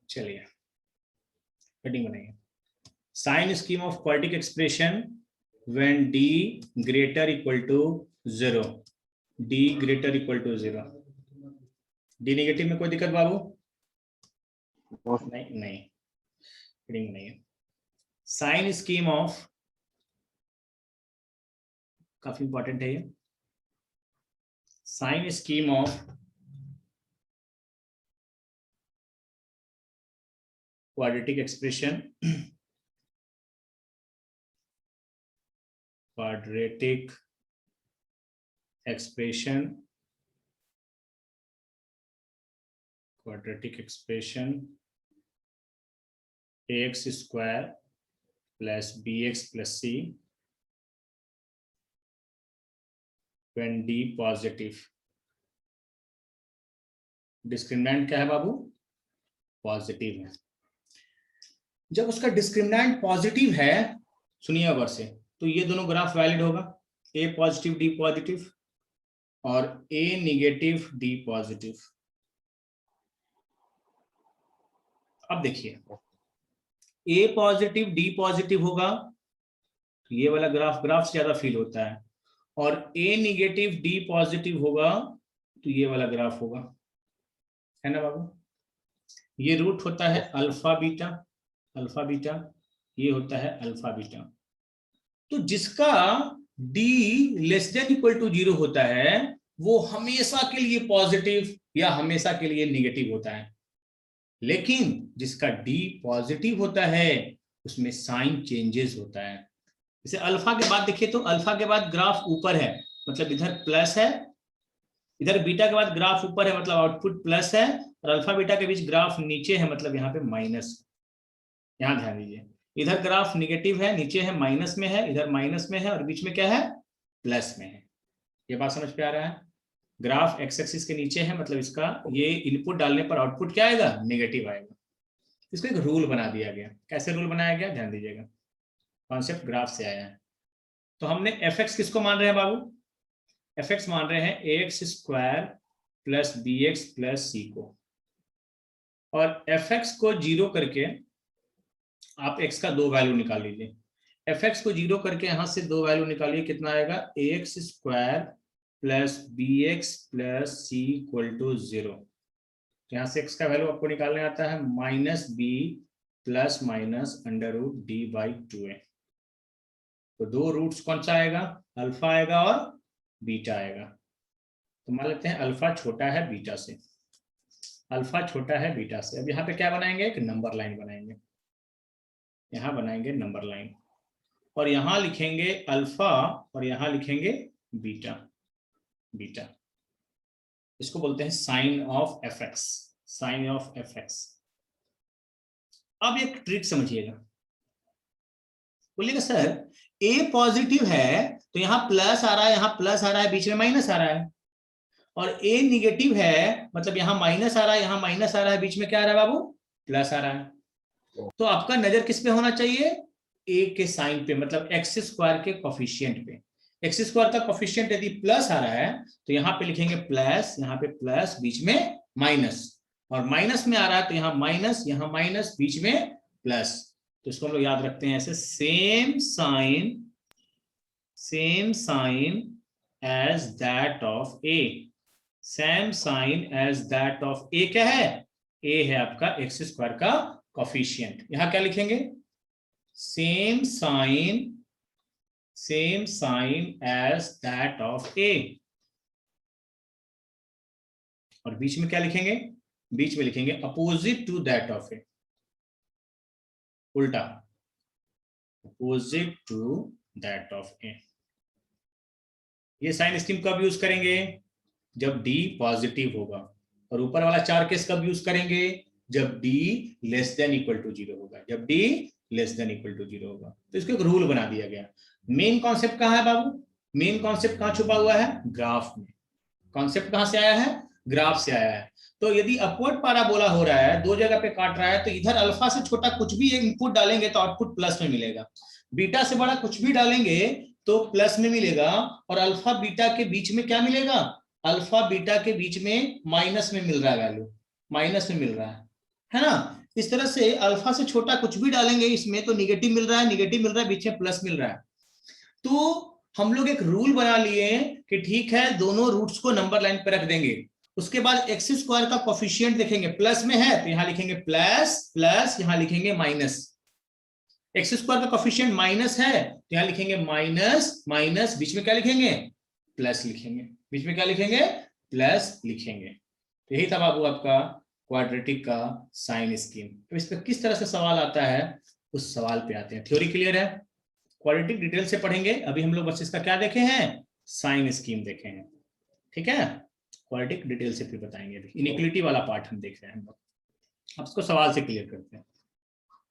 चलिए हेडिंग बनाइए, sign scheme of quadratic expression when D greater equal to 0, D greater equal to 0। D negative में कोई दिक्कत बाबू? नहीं नहीं, हेडिंग बनाइए, साइन स्कीम ऑफ, काफी इंपॉर्टेंट है ये, sign scheme of quadratic expression, quadratic expression, quadratic expression ax square plus bx plus c when d positive. Discriminant क्या है बाबू? पॉजिटिव है। जब उसका डिस्क्रिमिनेंट पॉजिटिव है, सुनिए गौर से, तो ये दोनों ग्राफ वैलिड होगा, a पॉजिटिव d पॉजिटिव और a निगेटिव d पॉजिटिव। अब देखिए, a पॉजिटिव d पॉजिटिव होगा तो ये वाला ग्राफ से ज्यादा फील होता है, और a निगेटिव d पॉजिटिव होगा तो ये वाला ग्राफ होगा, है ना बाबू? ये रूट होता है अल्फा बीटा, अल्फा बीटा, ये होता है अल्फा बीटा। तो जिसका d less than equal to 0 होता है वो हमेशा के लिए पॉजिटिव या हमेशा के लिए निगेटिव होता है, लेकिन जिसका d पॉजिटिव होता है उसमें साइन चेंजेस होता है। जैसे अल्फा के बाद देखिए, तो अल्फा के बाद ग्राफ ऊपर है, मतलब इधर प्लस है, इधर बीटा के बाद ग्राफ ऊपर है, मतलब आउटपुट प्लस है, और अल्फा बीटा के बीच ग्राफ नीचे है, मतलब यहाँ पे माइनस। यहाँ ध्यान दीजिए, इधर ग्राफ निगेटिव है, नीचे है माइनस में है, इधर माइनस में है, और बीच में क्या है? प्लस में है। ये बात समझ पे आ रहा है? ग्राफ एक्स एक्सिस के नीचे है, मतलब इसका ये इनपुट डालने पर आउटपुट क्या आएगा? नेगेटिव आएगा। इसको एक रूल बना दिया गया। कैसे रूल बनाया गया? ध्यान दीजिएगा, कॉन्सेप्ट ग्राफ से आया है। तो हमने एफ एक्स किसको मान रहे हैं बाबू? एफ एक्स मान रहे हैं a x square plus b x plus c को, और एफ एक्स को 0 करके आप x का 2 वैल्यू निकाल लीजिए। एफ एक्स को 0 करके यहां से 2 वैल्यू निकालिए, कितना आएगा? A x square plus b x plus c equal to 0। यहाँ से x का वैल्यू आपको निकालने आता है minus B plus minus under root D by 2a। तो दो रूट्स कौन सा आएगा? अल्फा आएगा और बीटा आएगा। तो मान लेते हैं अल्फा छोटा है बीटा से, अल्फा छोटा है बीटा से। अब यहाँ पे क्या बनाएंगे? एक नंबर लाइन बनाएंगे, यहाँ बनाएंगे नंबर लाइन, और यहाँ लिखेंगे अल्फा और यहाँ लिखेंगे बीटा, बीटा। इसको बोलते हैं sign of F X, sign of F X. अब एक ट्रिक समझिएगा, बोलिएगा सर ए पॉजिटिव है तो यहाँ प्लस आ रहा है, यहाँ प्लस आ रहा है, बीच में माइनस आ रहा है, और ए निगेटिव है मतलब यहाँ माइनस आ रहा है, यहाँ माइनस आ रहा है, बीच में क्या आ रहा है बाबू? प्लस आ रहा है। तो आपका नजर किस पे होना चाहिए? ए के साइन पे, मतलब एक्स स्क्वायर के कोफिशिएंट पे। एक्स स्क्वायर का कोफिशिएंट यदि प्लस आ रहा है तो यहाँ पे लिखेंगे प्लस, यहाँ पे प्लस, बीच में माइनस, और माइनस में आ रहा है तो यहाँ माइनस, यहाँ माइनस, बीच में प्लस। तो इसको हम लोग याद रखते हैं ऐसे, same sign as that of a, same sign as that of a. क्या है? ए है आपका एक्स स्क्वायर का कोफिशिएंट। यहां क्या लिखेंगे? Same sign as that of a, और बीच में क्या लिखेंगे? बीच में लिखेंगे opposite to that of a, उल्टा, opposite to that of a. ये साइन स्कीम कब यूज करेंगे? जब डी पॉजिटिव होगा। और ऊपर वाला 4 केस कब यूज करेंगे? जब d less than equal to 0 होगा, जब d less than equal to 0 होगा। तो इसको एक रूल बना दिया गया। मेन कॉन्सेप्ट कहाँ है बाबू? मेन कॉन्सेप्ट कहाँ छुपा हुआ है? ग्राफ में। कॉन्सेप्ट कहाँ से आया है? ग्राफ से आया है। तो यदि अपवर्ड पैराबोला हो रहा है, 2 जगह पे काट रहा है, तो इधर अल्फा से छोटा कुछ भी इनपुट डालेंगे तो आउटपुट प्लस में मिलेगा, बीटा से बड़ा कुछ भी डालेंगे तो प्लस में मिलेगा, और अल्फा बीटा के बीच में क्या मिलेगा? अल्फा बीटा के बीच में माइनस में मिल रहा है, वैल्यू माइनस में मिल रहा है ना? इस तरह से अल्फा से छोटा कुछ भी डालेंगे इसमें तो निगेटिव मिल रहा है, निगेटिव मिल रहा है, बीच में प्लस मिल रहा है। तो हम लोग एक रूल बना लिए कि ठीक है दोनों रूट्स को नंबर लाइन पे रख देंगे, उसके बाद एक्स स्क्वायर का कोफिशिएंट देखेंगे, प्लस में है तो यहां लिखेंगे प्लस, प्लस यहां लिखेंगे माइनस। एक्स स्क्वायर का कोफिशिएंट माइनस है तो यहां लिखेंगे माइनस माइनस, बीच में क्या लिखेंगे, प्लस लिखेंगे, बीच में क्या लिखेंगे, प्लस लिखेंगे। तो यही था बाबू आपका क्वाड्रेटिक का साइन स्कीम। तो इस पर किस तरह से सवाल आता है उस सवाल पे आते हैं। थ्योरी क्लियर है, क्वाड्रेटिक डिटेल से पढ़ेंगे, अभी हम लोग बस इसका क्या देखे हैं, साइन स्कीम देखे हैं। ठीक है, क्वाड्रेटिक डिटेल से फिर बताएंगे, इनइक्वालिटी वाला पार्ट हम देख रहे हैं हम लोग, अब इसको सवाल से क्लियर करते हैं।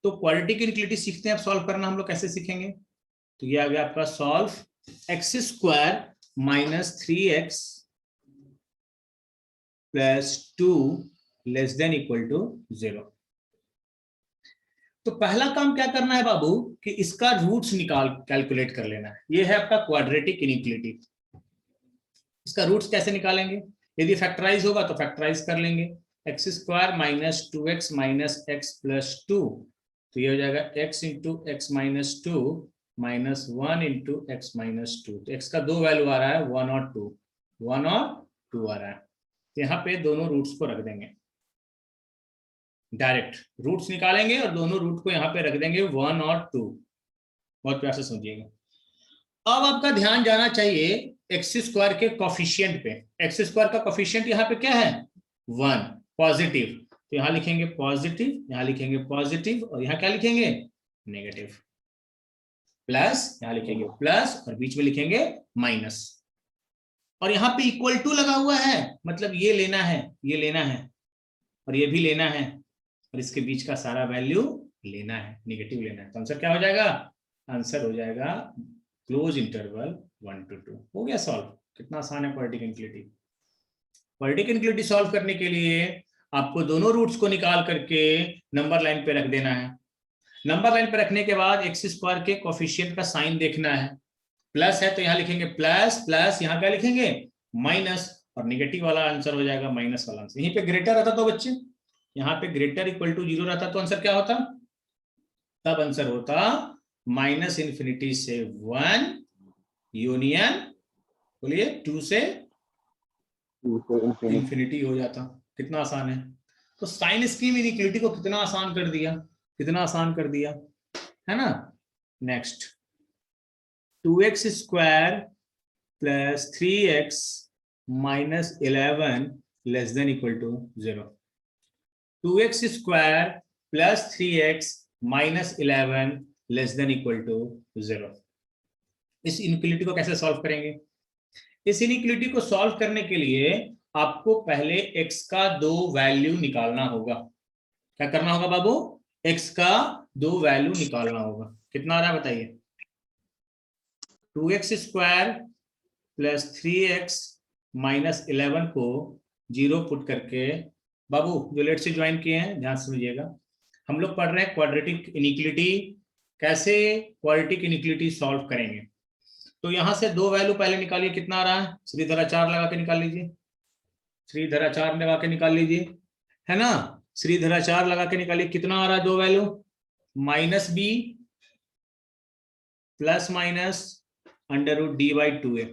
तो क्वाड्रेटिक इनइक्वालिटी सीखते हैं, अब सॉल्व करना हम लोग कैसे सीखेंगे। तो ये आ गया आपका solve X square minus 3x plus 2 less than equal to 0। तो पहला काम क्या करना है बाबू कि इसका रूट्स निकाल कैलकुलेट कर लेना है। ये है आपका क्वाड्रेटिक इनइक्वालिटी। इसका रूट्स कैसे निकालेंगे, यदि फैक्टराइज होगा तो फैक्टराइज कर लेंगे, x square minus 2x minus x plus 2, तो ये हो जाएगा x into x minus 2 minus 1 into x minus 2। तो x का दो वैल्यू आ रहा है 1 और 2, 1 और 2 आ रहा है, तो यहाँ पे दोनों रूट्स को रख देंगे, डायरेक्ट रूट्स निकालेंगे और दोनों रूट को यहाँ पे रख देंगे 1 और 2। बहुत प्यार से समझिएगा। अब आपका ध्यान जाना चाहिए एक्स स्क्वायर के कोफिशिएंट पे। एक्स स्क्वायर का कोफिशिएंट यहाँ पे क्या है, 1 पॉजिटिव, तो यहाँ लिखेंगे पॉजिटिव, यहाँ लिखेंगे पॉजिटिव और यहाँ क्या लिखेंगे, नेगेटिव, प्लस यहाँ लिखेंगे प्लस और बीच में लिखेंगे माइनस। और यहाँ पे इक्वल टू लगा हुआ है, मतलब ये लेना है, ये लेना है और ये भी लेना है और इसके बीच का सारा वैल्यू लेना है, नेगेटिव लेना है। तो आंसर क्या हो जाएगा, आंसर हो जाएगा क्लोज इंटरवल 1 to 2। हो गया सॉल्व। कितना आसान है quadratic inequality. Quadratic inequality solve करने के लिए आपको दोनों रूट्स को निकाल करके नंबर लाइन पे रख देना है। नंबर लाइन पे रखने के बाद एक्स स्क्वायर के कोफिशिएंट का साइन देखना है, प्लस है तो यहाँ लिखेंगे प्लस, प्लस यहाँ क्या लिखेंगे माइनस, और नेगेटिव वाला आंसर हो जाएगा माइनस वाला आंसर। यहीं पे ग्रेटर रहता तो बच्चे, यहाँ पे ग्रेटर इक्वल टू 0 रहता तो आंसर क्या होता, तब आंसर होता माइनस इन्फिनिटी से 1 यूनियन, बोलिए 2 से इन्फिनिटी हो जाता। कितना आसान है। तो साइन स्कीम इनइक्वालिटी को कितना आसान कर दिया, कितना आसान कर दिया है ना। Next 2x square plus 3x minus 11 less than equal to 0। 2x square plus 3x minus 11 less than equal to 0। इस इनइक्वालिटी को कैसे सॉल्व करेंगे। इस इनइक्वालिटी को सॉल्व करने के लिए आपको पहले x का दो वैल्यू निकालना होगा। क्या करना होगा बाबू, x का दो वैल्यू निकालना होगा। कितना आ रहा है बताइए, 2x square plus 3x minus 11 को 0 पुट करके, बाबू जो लेट से ज्वाइन किए हैं ध्यान समझिएगा, हम लोग पढ़ रहे हैं क्वाड्रेटिक इनइक्वालिटी, कैसे क्वाड्रेटिक इनइक्वालिटी सॉल्व करेंगे। तो यहां से दो वैल्यू पहले निकालिए, कितना आ रहा है, श्रीधराचार लगा के निकाल लीजिए, श्रीधराचार लगा के निकाल लीजिए, है ना, श्रीधराचार लगा के निकालिए। कितना आ रहा है दो value, minus B plus minus under root D by 2a,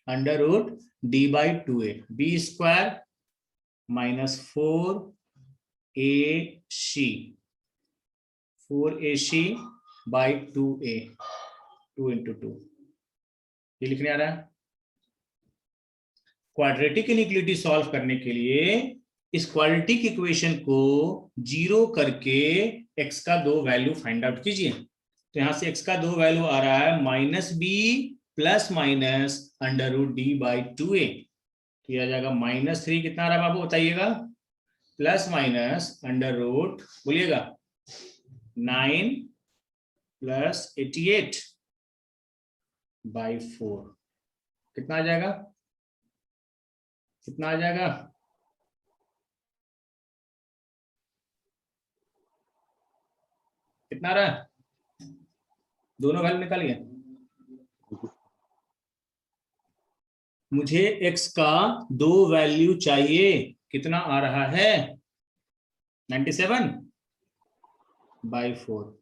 under root D by 2a, B square minus 4ac by 2a, 2 into 2, ये लिखने आ रहा है। क्वाड्रेटिक इनइक्वालिटी सॉल्व करने के लिए इस क्वाड्रेटिक इक्वेशन को 0 करके x का दो वैल्यू फाइंड आउट कीजिए। तो यहां से x का दो वैल्यू आ रहा है minus B plus minus under root D by 2a, तो यह आ जाएगा -3, कितना आ रहा है बाबू बताइएगा, प्लस माइनस अंडर रूट, बोलिएगा 9 प्लस 88 बाई 4, कितना आ जाएगा, कितना आ जाएगा, कितना आ रहा है, दोनों वैल्यू निकालिए। मुझे x का दो वैल्यू चाहिए, कितना आ रहा है, 97/4।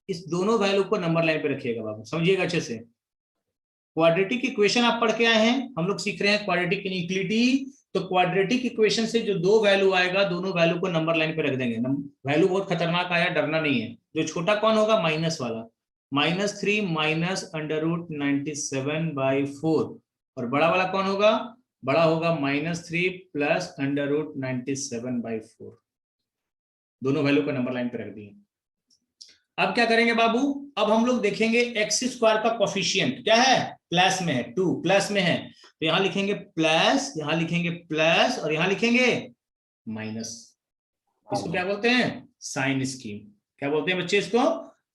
इस दोनों वैल्यू को नंबर लाइन पे रखिएगा बाबू, समझिएगा अच्छे से। क्वाड्रेटिक इक्वेशन आप पढ़ के आए हैं, हम लोग सीख रहे हैं क्वाड्रेटिक इनइक्वालिटी। तो क्वाड्रेटिक इक्वेशन से जो दो वैल्यू आएगा, दोनों वैल्यू को नंबर लाइन पे रख देंगे। वैल्यू बहुत खतरनाक आया, डरना नहीं है। जो छोटा कौन होगा? माइनस वाला, -3 माइनस √97/4। और बड़ा वाला कौन होगा? बड़ा होगा -3 प्लस √97/4। दोनों वैल्यू को नंबर लाइन पे रख दिए। अब क्या करेंगे बाबू? अब हम लोग देखेंगे x² का कोफिशिएंट क्या है? प्लस में है, 2 प्लस में है, तो यहां लिखेंगे प्लस, यहां लिखेंगे प्लस, और यहां लिखेंगे माइनस। इसको क्या बोलते हैं? Sign scheme. क्या बोलते हैं बच्चे इसको?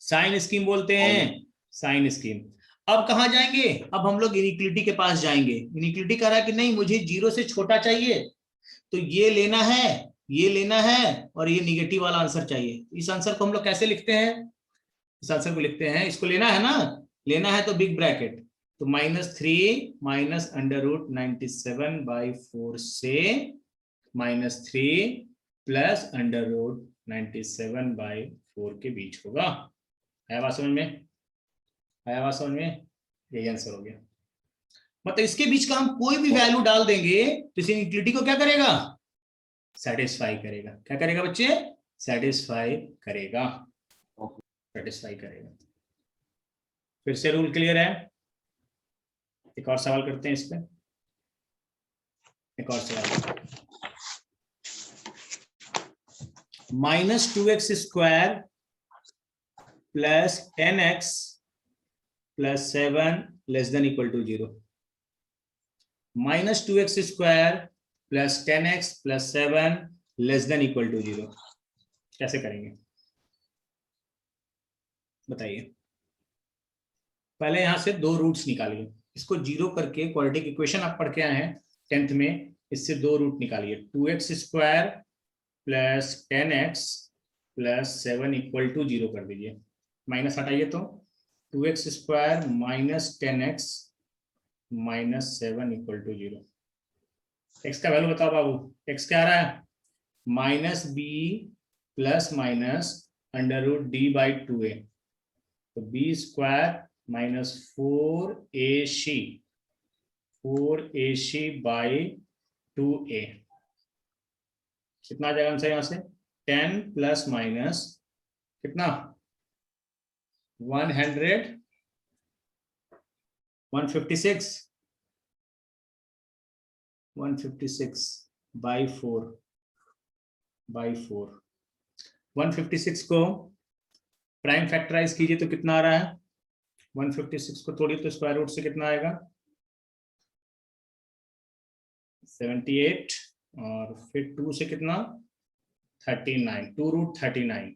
साइन स्कीम बोलते हैं, साइन स्कीम। अब कहां जाएंगे? अब हम लोग इनइक्वालिटी के पास जाएंगे। इनइक्वालिटी कह रहा है कि नहीं मुझे 0 से छोटा चाहिए, तो ये लेना है, ये लेना है, और ये निगेटिव वाला आंसर चाहिए। इस आंसर को हम लोग कैसे लिखते हैं? इस आंसर को लिखते हैं, इसको लेना है ना, लेना है तो बिग ब्रैकेट, तो -3 माइनस √97/4 से -3 प्लस √97/4 के बीच होगा। आया बात समझ में? आया बात समझ में? यही आंसर हो गया। मतलब इसके बीच का हम कोई भी वैल्यू डाल देंगे तो इस इनइक्वालिटी को क्या करेगा? सेटिस्फाई करेगा। क्या करेगा बच्चे? सेटिस्फाई करेगा, सेटिस्फाई करेगा। फिर से रूल क्लियर है? एक और सवाल करते हैं इस पे, एक और सवाल। -2x² plus 10x plus 7 less than equal to 0। -2x² plus 10x plus 7 less than equal to 0। कैसे करेंगे बताइए? पहले यहां से दो रूट्स निकालिए। इसको 0 करके क्वाड्रेटिक इक्वेशन आप पढ़ के आए हैं 10th में, इससे दो रूट निकालिए। 2x² plus 10x plus 7 equal to 0 कर दीजिए। माइनस हटाइए तो 2x² minus 10x minus 7 equal to 0। x का वैल्यू बताओ बाबू, x क्या आ रहा है? -b प्लस माइनस √d/2a, तो b² माइनस 4ac/2a। कितना आ जाएगा आंसर? यहां से 10 प्लस माइनस कितना? 156 156/4 156 को प्राइम फैक्टराइज कीजिए तो कितना आ रहा है? 156 को तोड़िए तो स्क्वायर रूट से कितना आएगा? 78, और फिर 2 से कितना? 39, 2√39।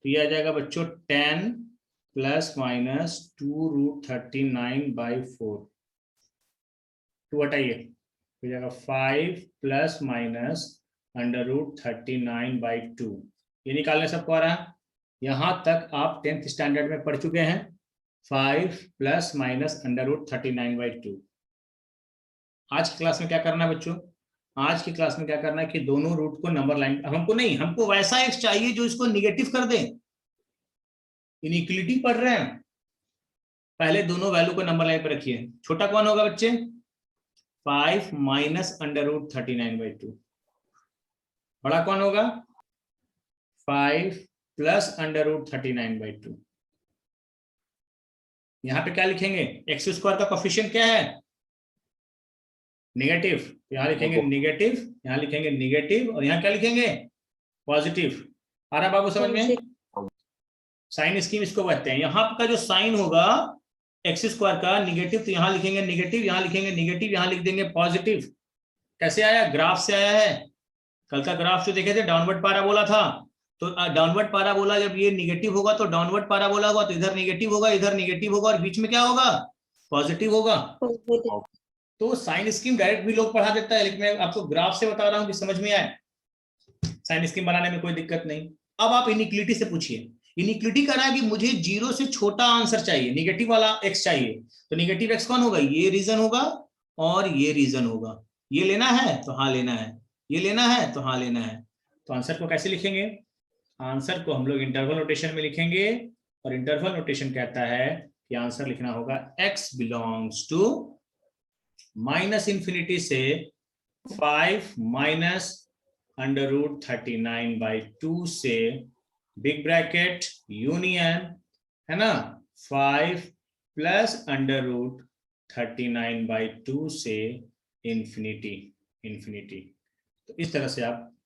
तो ये आ जाएगा बच्चों 10 प्लस माइनस 2√39/4। 2 हटाइए, हो जाएगा 5 प्लस माइनस √39/2। ये निकालने सबको आ रहा है? यहां तक आप 10th स्टैंडर्ड में पढ़ चुके हैं। 5 प्लस माइनस √39/2। आज की क्लास में क्या करना है बच्चों? आज की क्लास में क्या करना है कि दोनों रूट को नंबर लाइन, हमको नहीं, हमको वैसा एक्स चाहिए जो इसको निगेटिव कर दे। इनइक्वालिटी पढ़ रहे हैं, पहले दोनों वैल्यू को नंबर लाइन पर रखिए। छोटा कौन होगा बच्चे? 5 माइनस √39/2। बड़ा कौन होगा? 5 प्लस √39/2। यहां पे क्या लिखेंगे? x² का कोफिशिएंट क्या है? नेगेटिव। यहां लिखेंगे नेगेटिव, यहां लिखेंगे नेगेटिव, और यहां क्या लिखेंगे? पॉजिटिव। आ रहा बाबू समझ में? साइन स्कीम इसको कहते हैं। यहां का जो साइन होगा x² का निगेटिव, तो यहां लिखेंगे निगेटिव, यहां लिखेंगे निगेटिव, यहां लिख देंगे पॉजिटिव। कैसे आया? ग्राफ से आया है। कल का ग्राफ जो देखे थे डाउनवर्ड पैराबोला था, तो डाउनवर्ड पैराबोला जब ये निगेटिव होगा तो डाउनवर्ड पैराबोला होगा, तो इधर निगेटिव होगा, इधर निगेटिव होगा, और बीच में क्या होगा? पॉजिटिव होगा। तो साइन स्कीम डायरेक्ट भी लोग पढ़ा देता है, लेकिन मैं आपको ग्राफ से बता रहा हूं कि समझ में आए। साइन स्कीम बनाने में कोई दिक्कत नहीं। अब आप इनइक्वालिटी से पूछिए। इनइक्वालिटी कह रहा है कि मुझे 0 से छोटा आंसर चाहिए, निगेटिव वाला x चाहिए। तो निगेटिव x कौन होगा? ये रीजन होगा और ये रीजन होगा। ये लेना है तो हाँ लेना है। ये लेना है तो हाँ लेना है। तो आंसर को कैसे लिखेंगे? आंसर को हम लोग इंटरवल नोटेशन में लिखेंगे, और इंटरवल नोटेशन कहता है कि आंसर लिखना होगा x बिलोंग्स टू -∞ से 5 माइनस √39/2 से बिग ब्रैकेट यूनियन, है ना, 5 प्लस √39/2 से इंफिनिटी। तो इस तरह से आप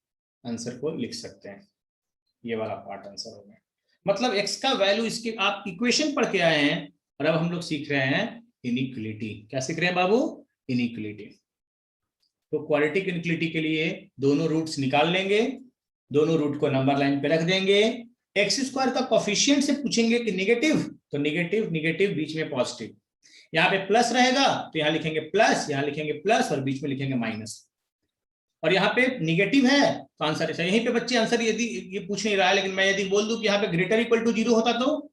आंसर को लिख सकते हैं। ये वाला पार्ट आंसर हो गया। मतलब x का वैल्यू, इसके आप इक्वेशन पढ़ के आए हैं और अब हम लोग सीख रहे हैं इनइक्वलिटी। क्या सीख रहे हैं बाबू? इनइक्वलिटी। तो क्वाड्रेटिक इनइक्वलिटी के लिए दोनों रूट्स निकाल लेंगे, दोनों रूट को नंबर लाइन पे रख देंगे। एक्स स्क्वायर का कोफिशिएंट से पूछेंगे कि निगेटिव, तो निगेटिव निगेटिव बीच में पॉजिटिव। यहाँ पे प्लस रहेगा तो यहाँ लिखेंगे प्लस, यहाँ लिखेंगे प्लस और बीच में लिखेंगे माइनस। और यहाँ पे निगेटिव है तो आंसर ऐसा। यहीं पे बच्चे आंसर यदि ये पूछ नहीं रहा है, लेकिन मैं यदि बोल दूं कि यहाँ पे ग्रेटर इक्वल टू 0 होता, तो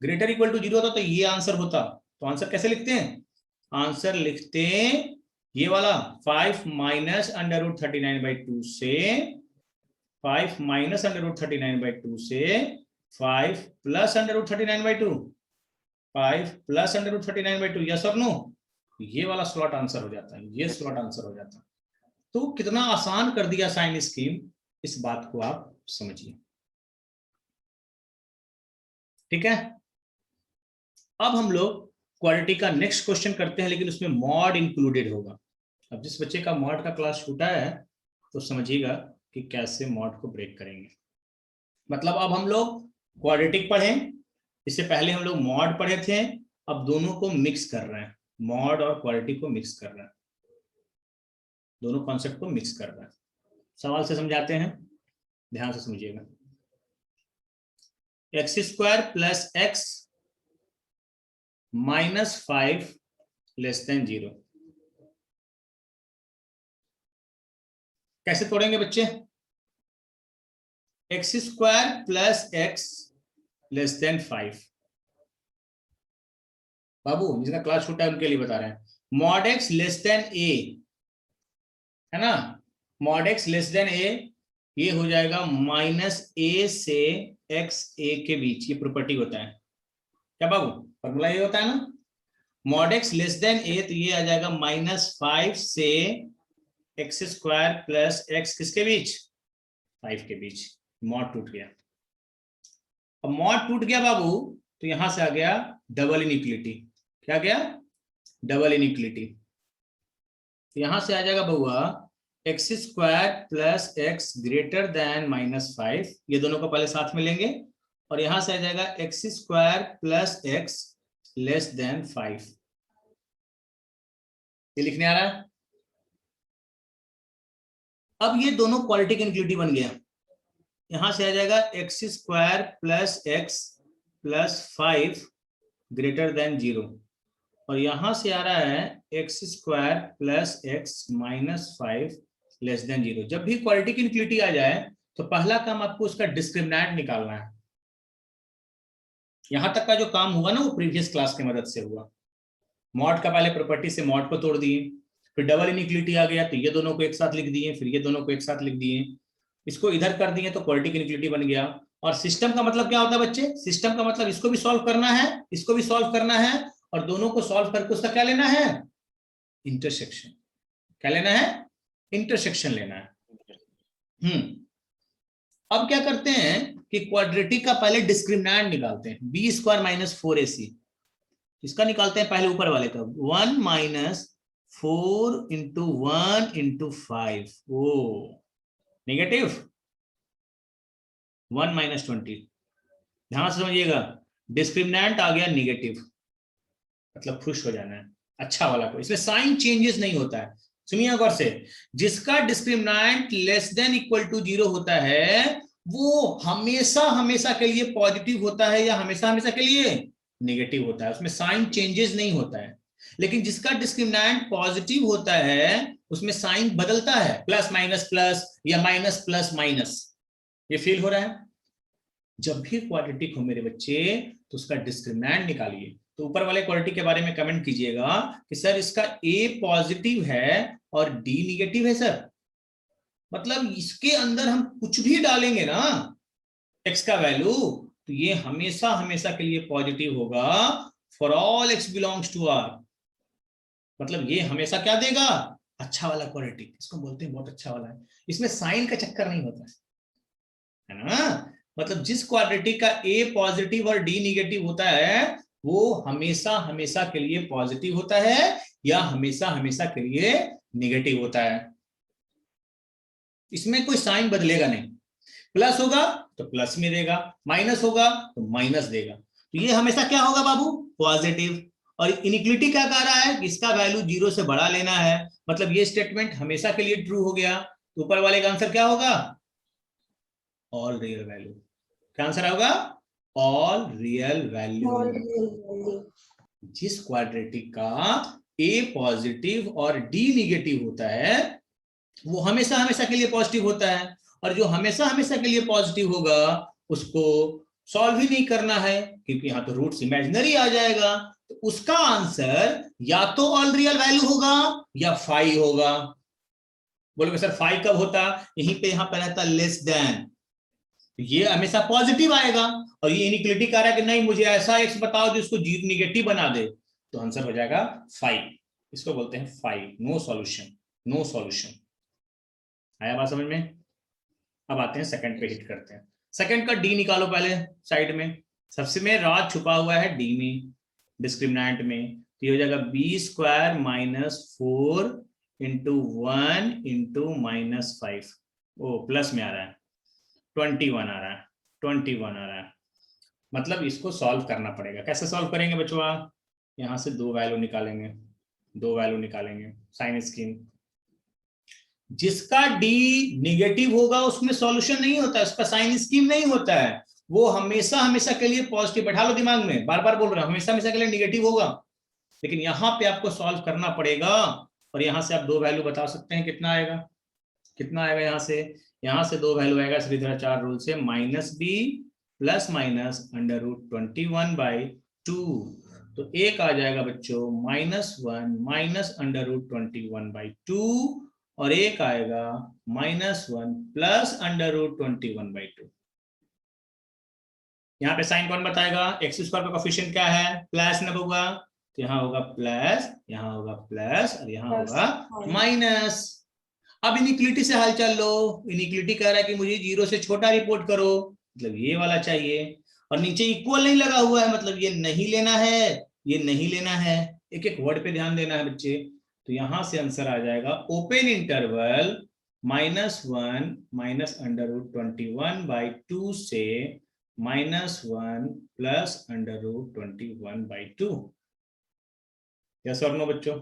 ग्रेटर इक्वल टू 0 होता तो ये आंसर होता। तो आंसर कैसे लिखते हैं? आंसर लिखते हैं ये वाला 5 माइनस √39/2 से 5 माइनस √39/2 से 5 प्लस √39/2, 5 प्लस √39/2। यस और नो? ये वाला स्लॉट आंसर हो जाता है, ये स्लॉट आंसर हो जाता है। तो कितना आसान कर दिया साइन स्कीम, इस बात को आप समझिए। ठीक है, अब हम लोग क्वाड्रेटी का नेक्स्ट क्वेश्चन करते हैं, लेकिन उसमें मॉड इंक्लूडेड होगा। अब जिस बच्चे का मॉड का क्लास छूटा है तो समझिएगा कि कैसे मॉड को ब्रेक करेंगे। मतलब अब हम लोग क्वाड्रेटिक पढ़े, इससे पहले हम लोग मॉड पढ़े थे, अब दोनों को मिक्स कर रहे हैं, मॉड और क्वाड्रेटिक को मिक्स कर रहे हैं, दोनों कॉन्सेप्ट को मिक्स कर रहे हैं। सवाल से समझाते हैं, ध्यान से समझिएगा। x² plus x minus 5 less than 0। कैसे तोड़ेंगे बच्चे? x² plus x less than 5। बाबू जिसका क्लास छूटा है उनके लिए बता रहे हैं। Mod x less than a, है ना, mod x less than a, ये हो जाएगा -a से x a के बीच। ये प्रॉपर्टी होता है क्या बाबू? फॉर्मूला ये होता है ना, mod x less than a, तो ये आ जाएगा -5 से x² प्लस x किसके बीच? 5 के बीच। मॉड टूट गया। अब मॉड टूट गया बाबू, तो यहां से आ गया डबल इनइक्वलिटी। क्या गया? Double inequality. तो यहां से आ जाएगा बउआ x² plus x greater than -5, ये दोनों को पहले साथ में लेंगे, और यहां से आ जाएगा x² plus x less than 5। ये लिखने आ रहा है। अब ये दोनों क्वाड्रेटिक इनइक्वलिटी बन गया। यहां से आ जाएगा x² plus x plus 5 greater than 0, और यहां से आ रहा है x² plus x minus 5 less than 0। जब भी क्वाड्रेटिक इनइक्वलिटी आ जाए तो पहला काम आपको उसका डिस्क्रिमिनेंट निकालना है। यहां तक का जो काम हुआ ना वो प्रीवियस क्लास की मदद से हुआ। मॉड का पहले प्रॉपर्टी से मॉड को तोड़ दिए, फिर डबल इनइक्वलिटी आ गया तो ये दोनों को एक साथ लिख दिए, फिर ये दोनों को एक साथ लिख दिए, इसको इधर कर दिए तो क्वाड्रेटिक इनइक्वलिटी बन गया। और सिस्टम का मतलब क्या होता है बच्चे? सिस्टम का मतलब इसको भी सॉल्व करना है, इसको भी सॉल्व करना है, और दोनों को सॉल्व करके उसका क्या लेना है? इंटरसेक्शन। क्या लेना है? इंटरसेक्शन लेना है। अब क्या करते हैं कि क्वाड्रेटिक का पहले डिस्क्रिमिनेंट निकालते हैं, b² माइनस 4ac। इसका निकालते हैं पहले ऊपर वाले का, 1 माइनस 4 इंटू 1 इंटू 5, ओ नेगेटिव 1 माइनस 20। ध्यान से समझिएगा, डिस्क्रिमिनेंट आ गया निगेटिव, मतलब खुश हो जाना है, अच्छा वाला को। इसमें साइन चेंजेस नहीं होता है। सुनिए गौर से, जिसका discriminant less than equal to 0 होता है वो हमेशा हमेशा के लिए पॉजिटिव होता है, या हमेशा हमेशा के लिए नेगेटिव होता है, उसमें साइन चेंजेस नहीं होता है। लेकिन जिसका डिस्क्रिमिनेंट पॉजिटिव होता है उसमें साइन बदलता है, प्लस माइनस प्लस या माइनस प्लस माइनस। ये फील हो रहा है? जब भी क्वाड्रेटिक हो मेरे बच्चे तो उसका डिस्क्रिमिनेंट निकालिए। तो ऊपर वाले क्वाड्रेटिक के बारे में कमेंट कीजिएगा कि सर इसका a पॉजिटिव है और d निगेटिव है सर। मतलब इसके अंदर हम कुछ भी डालेंगे ना x का वैल्यू, तो ये हमेशा हमेशा के लिए पॉजिटिव होगा for all x belongs to r। मतलब ये हमेशा क्या देगा, अच्छा वाला क्वाड्रेटिक, इसको बोलते हैं बहुत अच्छा वाला है, इसमें साइन का चक्कर नहीं होता है ना। मतलब जिस क्वाड्रेटिक का a पॉजिटिव और d निगेटिव होता है वो हमेशा हमेशा के लिए पॉजिटिव होता है या हमेशा हमेशा के लिए निगेटिव होता है। इसमें कोई साइन बदलेगा नहीं, प्लस होगा तो प्लस में देगा, माइनस होगा तो माइनस देगा, तो ये हमेशा क्या होगा बाबू, पॉजिटिव। और इनिक्विलिटी क्या कह रहा है, इसका वैल्यू 0 से बड़ा लेना है, मतलब ये स्टेटमेंट हमेशा के लिए ट्रू हो गया। तो ऊपर वाले का आंसर क्या होगा, ऑल रियल वैल्यू। क्या आंसर होगा, ऑल रियल वैल्यू। जिस क्वाड्रेटिक का a पॉजिटिव और d निगेटिव होता है वो हमेशा हमेशा के लिए पॉजिटिव होता है, और जो हमेशा हमेशा के लिए पॉजिटिव होगा उसको सॉल्व ही नहीं करना है क्योंकि यहाँ तो रूट्स इमेजिनरी आ जाएगा। तो उसका आंसर या तो ऑल रियल वैल्यू होगा या फाई होगा। बोलोगे सर फाई कब होता, यहीं पे यहाँ पे रहता लेस देन, ये हमेशा पॉजिटिव आएगा। और ये इनिक्विलिटी कह रहा है कि नहीं मुझे ऐसा एक्स बताओ जो इसको निगेटिव बना दे, तो आंसर हो जाएगा फाइव। इसको बोलते हैं five, no solution, no solution. आया बात समझ में। अब आते हैं सेकंड पे, हिट करते हैं। सेकंड का डी निकालो पहले साइड में, सबसे में राज छुपा हुआ है डी में, डिस्क्रिमिनेंट में, तो ये हो जाएगा B square minus 4 into 1 into minus 5, ओ प्लस में आ रहा है 21 आ रहा है, 21 आ रहा है। मतलब इसको सॉल्व करना पड़ेगा। कैसे सॉल्व करेंगे बच्चों, यहां से दो वैल्यू निकालेंगे, दो वैल्यू निकालेंगे, साइन स्कीम। जिसका d निगेटिव होगा उसमें सॉल्यूशन नहीं होता, उसका साइन स्कीम नहीं होता है, वो हमेशा हमेशा के लिए पॉजिटिव। बैठा लो दिमाग में, बार बार बोल रहा हूं, हमेशा हमेशा के लिए निगेटिव होगा। लेकिन यहां पे आपको सॉल्व करना पड़ेगा, और यहां से आप दो वैल्यू बता सकते हैं कितना आएगा, कितना आएगा यहां से दो वैल्यू आएगा श्रीधराचार्य रूल से, minus B plus minus under root 21/2। तो एक आ जाएगा बच्चों -1 माइनस अंडर रूट 21/2, और एक आएगा -1 प्लस अंडर रूट 21/2। यहाँ पे साइन कौन बताएगा, एक्स स्क्वायर का कोफिशिएंट क्या है, प्लस न होगा, तो यहाँ होगा प्लस, यहाँ होगा प्लस, और यहाँ होगा माइनस। अब इनिक्विलिटी से हालचाल लो, इनिक्विलिटी कह रहा है कि मुझे 0 से छोटा रिपोर्ट करो, मतलब ये वाला चाहिए, और नीचे इक्वल नहीं लगा हुआ है, मतलब ये नहीं लेना है, ये नहीं लेना है। एक एक वर्ड पे ध्यान देना है बच्चे। तो यहां से आंसर आ जाएगा open interval -1 minus under root 21/2 से -1 प्लस अंडर रूट 21/2। यस और नो बच्चों।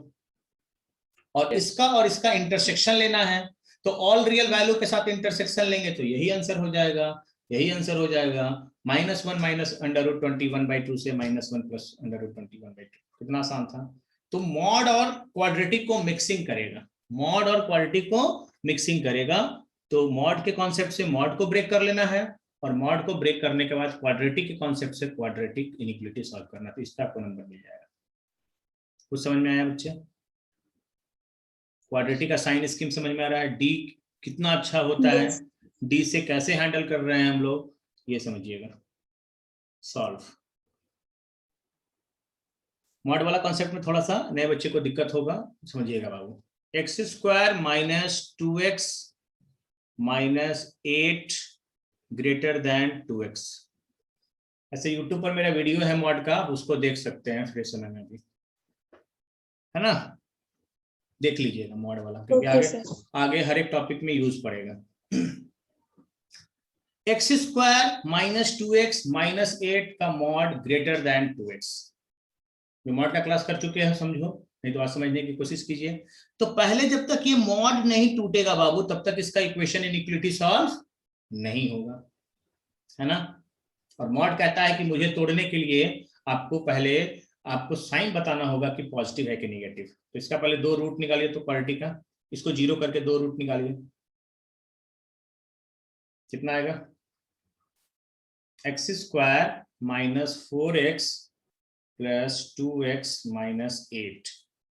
और इसका इंटरसेक्शन लेना है, तो ऑल रियल वैल्यू के साथ इंटरसेक्शन लेंगे तो यही आंसर हो जाएगा, यही आंसर हो जाएगा -1 माइनस अंडर रूट 21/2 से -1 प्लस अंडर रूट 21/2। कितना आसान था। तो मॉड और क्वाड्रेटिक को मिक्सिंग करेगा, मॉड और क्वाड्रेटिक को मिक्सिंग करेगा। तो मॉड के कॉन्सेप्ट से मॉड को ब्रेक कर लेना है, और मॉड को ब्रेक करने के बाद क्वाड्रेटिक के कॉन्सेप्ट से क्वाड्रेटिक इनिक्विलिटी सॉल्व करना, तो इसका आपको नंबर मिल जाएगा। कुछ समझ में आया बच्चे, क्वाड्रेटिक का साइन स्कीम समझ में आ रहा है, डी कितना अच्छा होता है, डी से कैसे हैंडल कर रहे हैं हम लोग, ये समझिएगा। सॉल्व मॉड वाला कॉन्सेप्ट में थोड़ा सा नए बच्चे को दिक्कत होगा, समझिएगा बाबू। X square minus 2x minus 8 greater than 2x। ऐसे यूट्यूब पर मेरा वीडियो है मॉड का, उसको देख सकते हैं फ्री समय में भी, है ना, देख लीजिएगा मॉड वाला, क्योंकि आगे हर एक टॉपिक में यूज पड़ेगा। X square minus 2x minus 8 का मॉड ग्रेटर देन 2x। जो मॉड का क्लास कर चुके हैं समझो, नहीं तो आज समझने की कोशिश कीजिए। तो पहले जब तक ये मॉड नहीं टूटेगा बाबू, तब तक इसका इक्वेशन इनइक्वालिटी सॉल्व नहीं होगा, है ना। और मॉड कहता है कि मुझे तोड़ने के लिए आपको पहले आपको साइन बताना होगा कि पॉजिटिव है कि नेगेटिव। तो इसका पहले दो रूट निकालिए, तो क्वाड्रेटिक का इसको 0 करके दो रूट निकालिए, कितना आएगा, x square minus 4x plus 2x minus 8।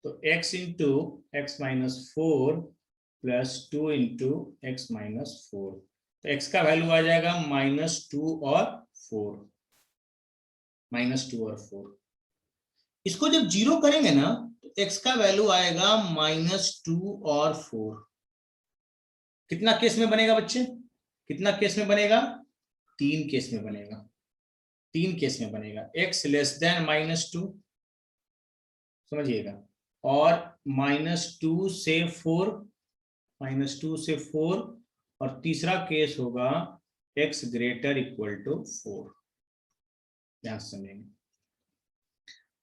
तो x into x minus 4 +2 into x -4, तो x का वैल्यू आ जाएगा -2 और 4, -2 और 4। इसको जब 0 करेंगे ना तो x का वैल्यू आएगा -2 और 4। कितना केस में बनेगा बच्चे, कितना केस में बनेगा? 3 केस में बनेगा, 3 केस में बनेगा। x लेस देन -2, समझिएगा, और -2 से 4, -2 से 4, और तीसरा केस होगा x ग्रेटर इक्वल टू 4। ध्यान से समझेंगे।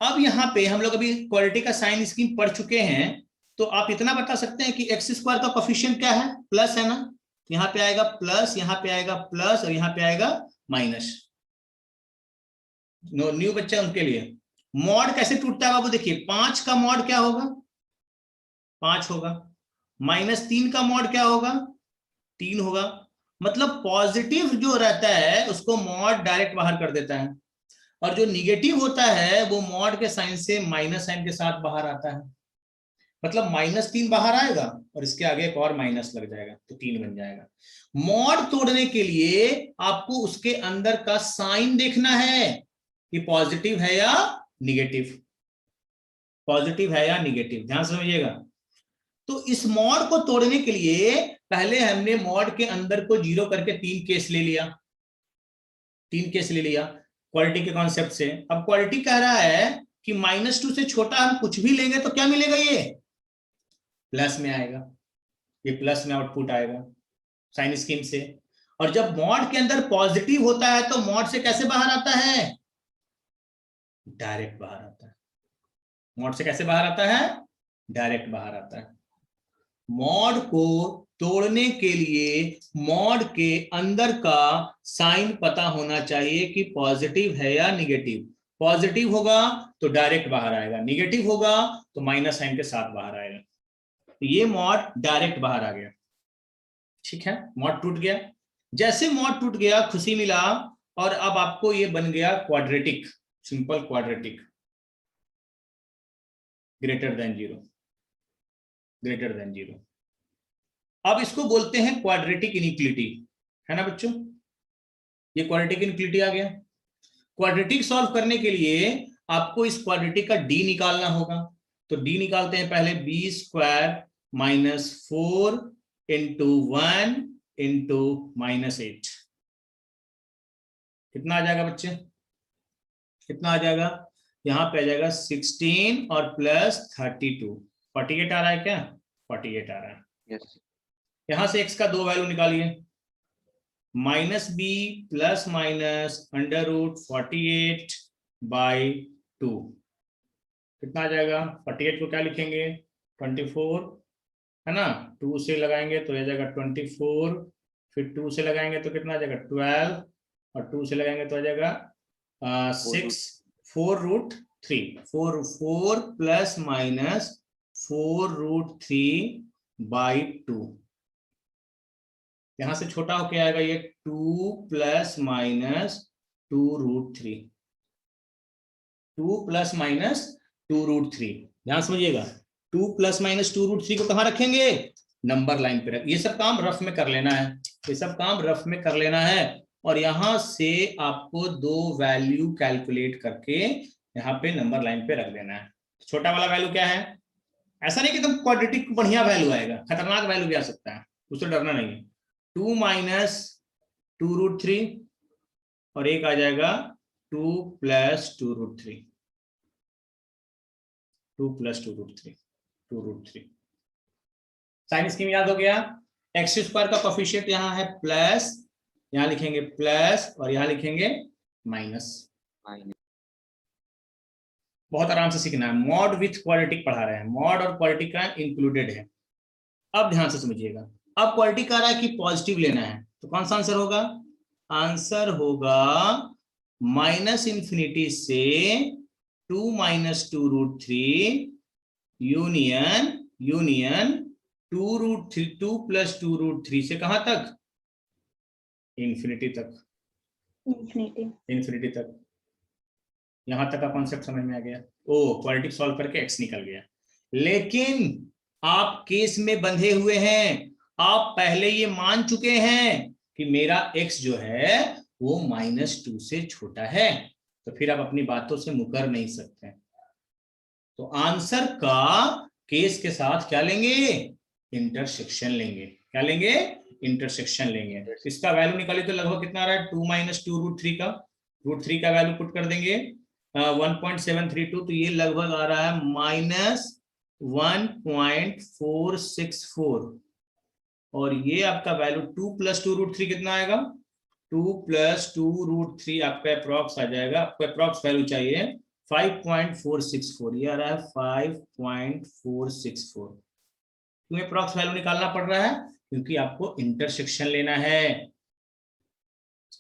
अब यहाँ पे हम लोग अभी क्वाड्रेटिक का साइन स्कीम पढ़ चुके हैं, तो आप इतना बता सकते हैं कि एक्स स्क्वायर का कोफिशिएंट क्या है? प्लस है ना, यहाँ पे आएगा प्लस, यहाँ पे आएगा प्लस, और यहाँ पे आएगा माइनस। न्यू बच्चा उनके लिए मॉड कैसे टूटता है बाबू? देखिए 5 का मॉड क्या होगा? 5 होगा। -3 का मॉड क्या होगा? 3 होगा। मतलब पॉजिटिव जो रहता है उसको मॉड डायरेक्ट बाहर कर देता है, और जो निगेटिव होता है वो मॉड के साइन से माइनस साइन के साथ बाहर आता है। मतलब -3 बाहर आएगा और इसके आगे एक और माइनस लग जाएगा तो 3 बन जाएगा। मॉड तोड़ने के लिए आपको उसके अंदर का साइन देखना है कि पॉजिटिव है या निगेटिव, पॉजिटिव है या निगेटिव। ध्यान समझिएगा। तो इस मॉड को तोड़ने के लिए पहले हमने मॉड के अंदर को 0 करके 3 केस ले लिया, 3 केस ले लिया क्वालिटी के कॉन्सेप्ट से। अब क्वालिटी कह रहा है कि -2 से छोटा हम कुछ भी लेंगे तो क्या मिलेगा? ये प्लस में आएगा, ये प्लस में आउटपुट आएगा साइन स्कीम से। और जब मॉड के अंदर पॉजिटिव होता है तो मॉड से कैसे बाहर आता है? डायरेक्ट बाहर आता है। मॉड से कैसे बाहर आता है? डायरेक्ट बाहर आता है। मॉड को तोड़ने के लिए मॉड के अंदर का साइन पता होना चाहिए कि पॉजिटिव है या निगेटिव। पॉजिटिव होगा तो डायरेक्ट बाहर आएगा, निगेटिव होगा तो माइनस साइन के साथ बाहर आएगा। तो ये मॉड डायरेक्ट बाहर आ गया, ठीक है, मॉड टूट गया। जैसे मॉड टूट गया खुशी मिला, और अब आपको ये बन गया quadratic, simple quadratic, greater than 0, greater than 0। अब इसको बोलते हैं क्वाड्रेटिक इनइक्वालिटी, है ना बच्चों? ये क्वाड्रेटिक इनइक्वालिटी आ गया। क्वाड्रेटिक सॉल्व करने के लिए आपको इस क्वाड्रेटिक का डी निकालना होगा। तो डी निकालते हैं पहले, b² - 4 × 1 × -8। कितना आ जाएगा बच्चे? कितना आ जाएगा? यहाँ पे आ जाएगा 16 और +32, 48 आ रहा है क्या? 48 आ रहा है। यस। यहां से x का 2 वैल्यू निकालिए, -b √48/2। कितना आ जाएगा? 48 को क्या लिखेंगे? 24, है ना, 2 से लगाएंगे तो आ जाएगा 24, फिर 2 से लगाएंगे तो कितना आ जाएगा? 12, और 2 से लगाएंगे तो आ जाएगा 6, 4√3, 4 ±4√3/2। यहां से छोटा होके आएगा ये 2 ± 2√3, 2 ± 2√3। ध्यान समझिएगा, 2 ± 2√3 को कहां रखेंगे? नंबर लाइन पे रख। ये सब काम रफ में कर लेना है, ये सब काम रफ में कर लेना है। और यहां से आपको 2 वैल्यू कैलकुलेट करके यहाँ पे नंबर लाइन पे रख देना है। छोटा वाला वैल्यू क्या है? ऐसा नहीं कि तुम क्वाड्रेटिक बढ़िया वैल्यू आएगा, खतरनाक वैल्यू भी आ सकता है, उससे डरना नहीं है। 2 - 2√3, और एक आ जाएगा 2 + 2√3, 2 + 2√3, 2√3। साइन स्कीम याद हो गया। x² का कोफिशिएंट यहाँ है प्लस, यहाँ लिखेंगे प्लस, और यहाँ लिखेंगे माइनस। बहुत आराम से सीखना है। मॉड विथ क्वाड्रेटिक पढ़ा रहे हैं, मॉड और क्वाड्रेटिक का इंक्लूडेड है। अब ध्यान से समझिएगा। अब क्वाड्रेटिक आ रहा है कि पॉजिटिव लेना है, तो कौन सा आंसर होगा? आंसर होगा -∞ से 2 - 2√3 यूनियन 2√3, 2 + 2√3 से कहां तक? इंफिनिटी तक, इंफिनिटी तक। यहां तक का कॉन्सेप्ट समझ में आ गया? ओ, क्वाड्रेटिक सॉल्व करके x निकल गया। लेकिन आप केस में बंधे हुए हैं, आप पहले ये मान चुके हैं कि मेरा x जो है वो -2 से छोटा है, तो फिर आप अपनी बातों से मुकर नहीं सकते। तो आंसर का केस के साथ क्या लेंगे, इंटरसेक्शन लेंगे। क्या लेंगे, इंटरसेक्शन लेंगे। इसका वैल्यू निकालिए तो लगभग कितना आ रहा है, 2 - 2√3 का, √3 का वैल्यू पुट कर देंगे 1.732, तो ये लगभग आ रहा है -1.464, और ये आपका वैल्यू 2 + 2√3 कितना आएगा, 2 + 2√3 आपका अप्रॉक्स आ जाएगा। आपको अप्रॉक्स वैल्यू चाहिए 5.464, ये आ रहा है 5.464। क्यों अप्रॉक्स वैल्यू निकालना पड़ रहा है, क्योंकि आपको इंटरसेक्शन लेना है।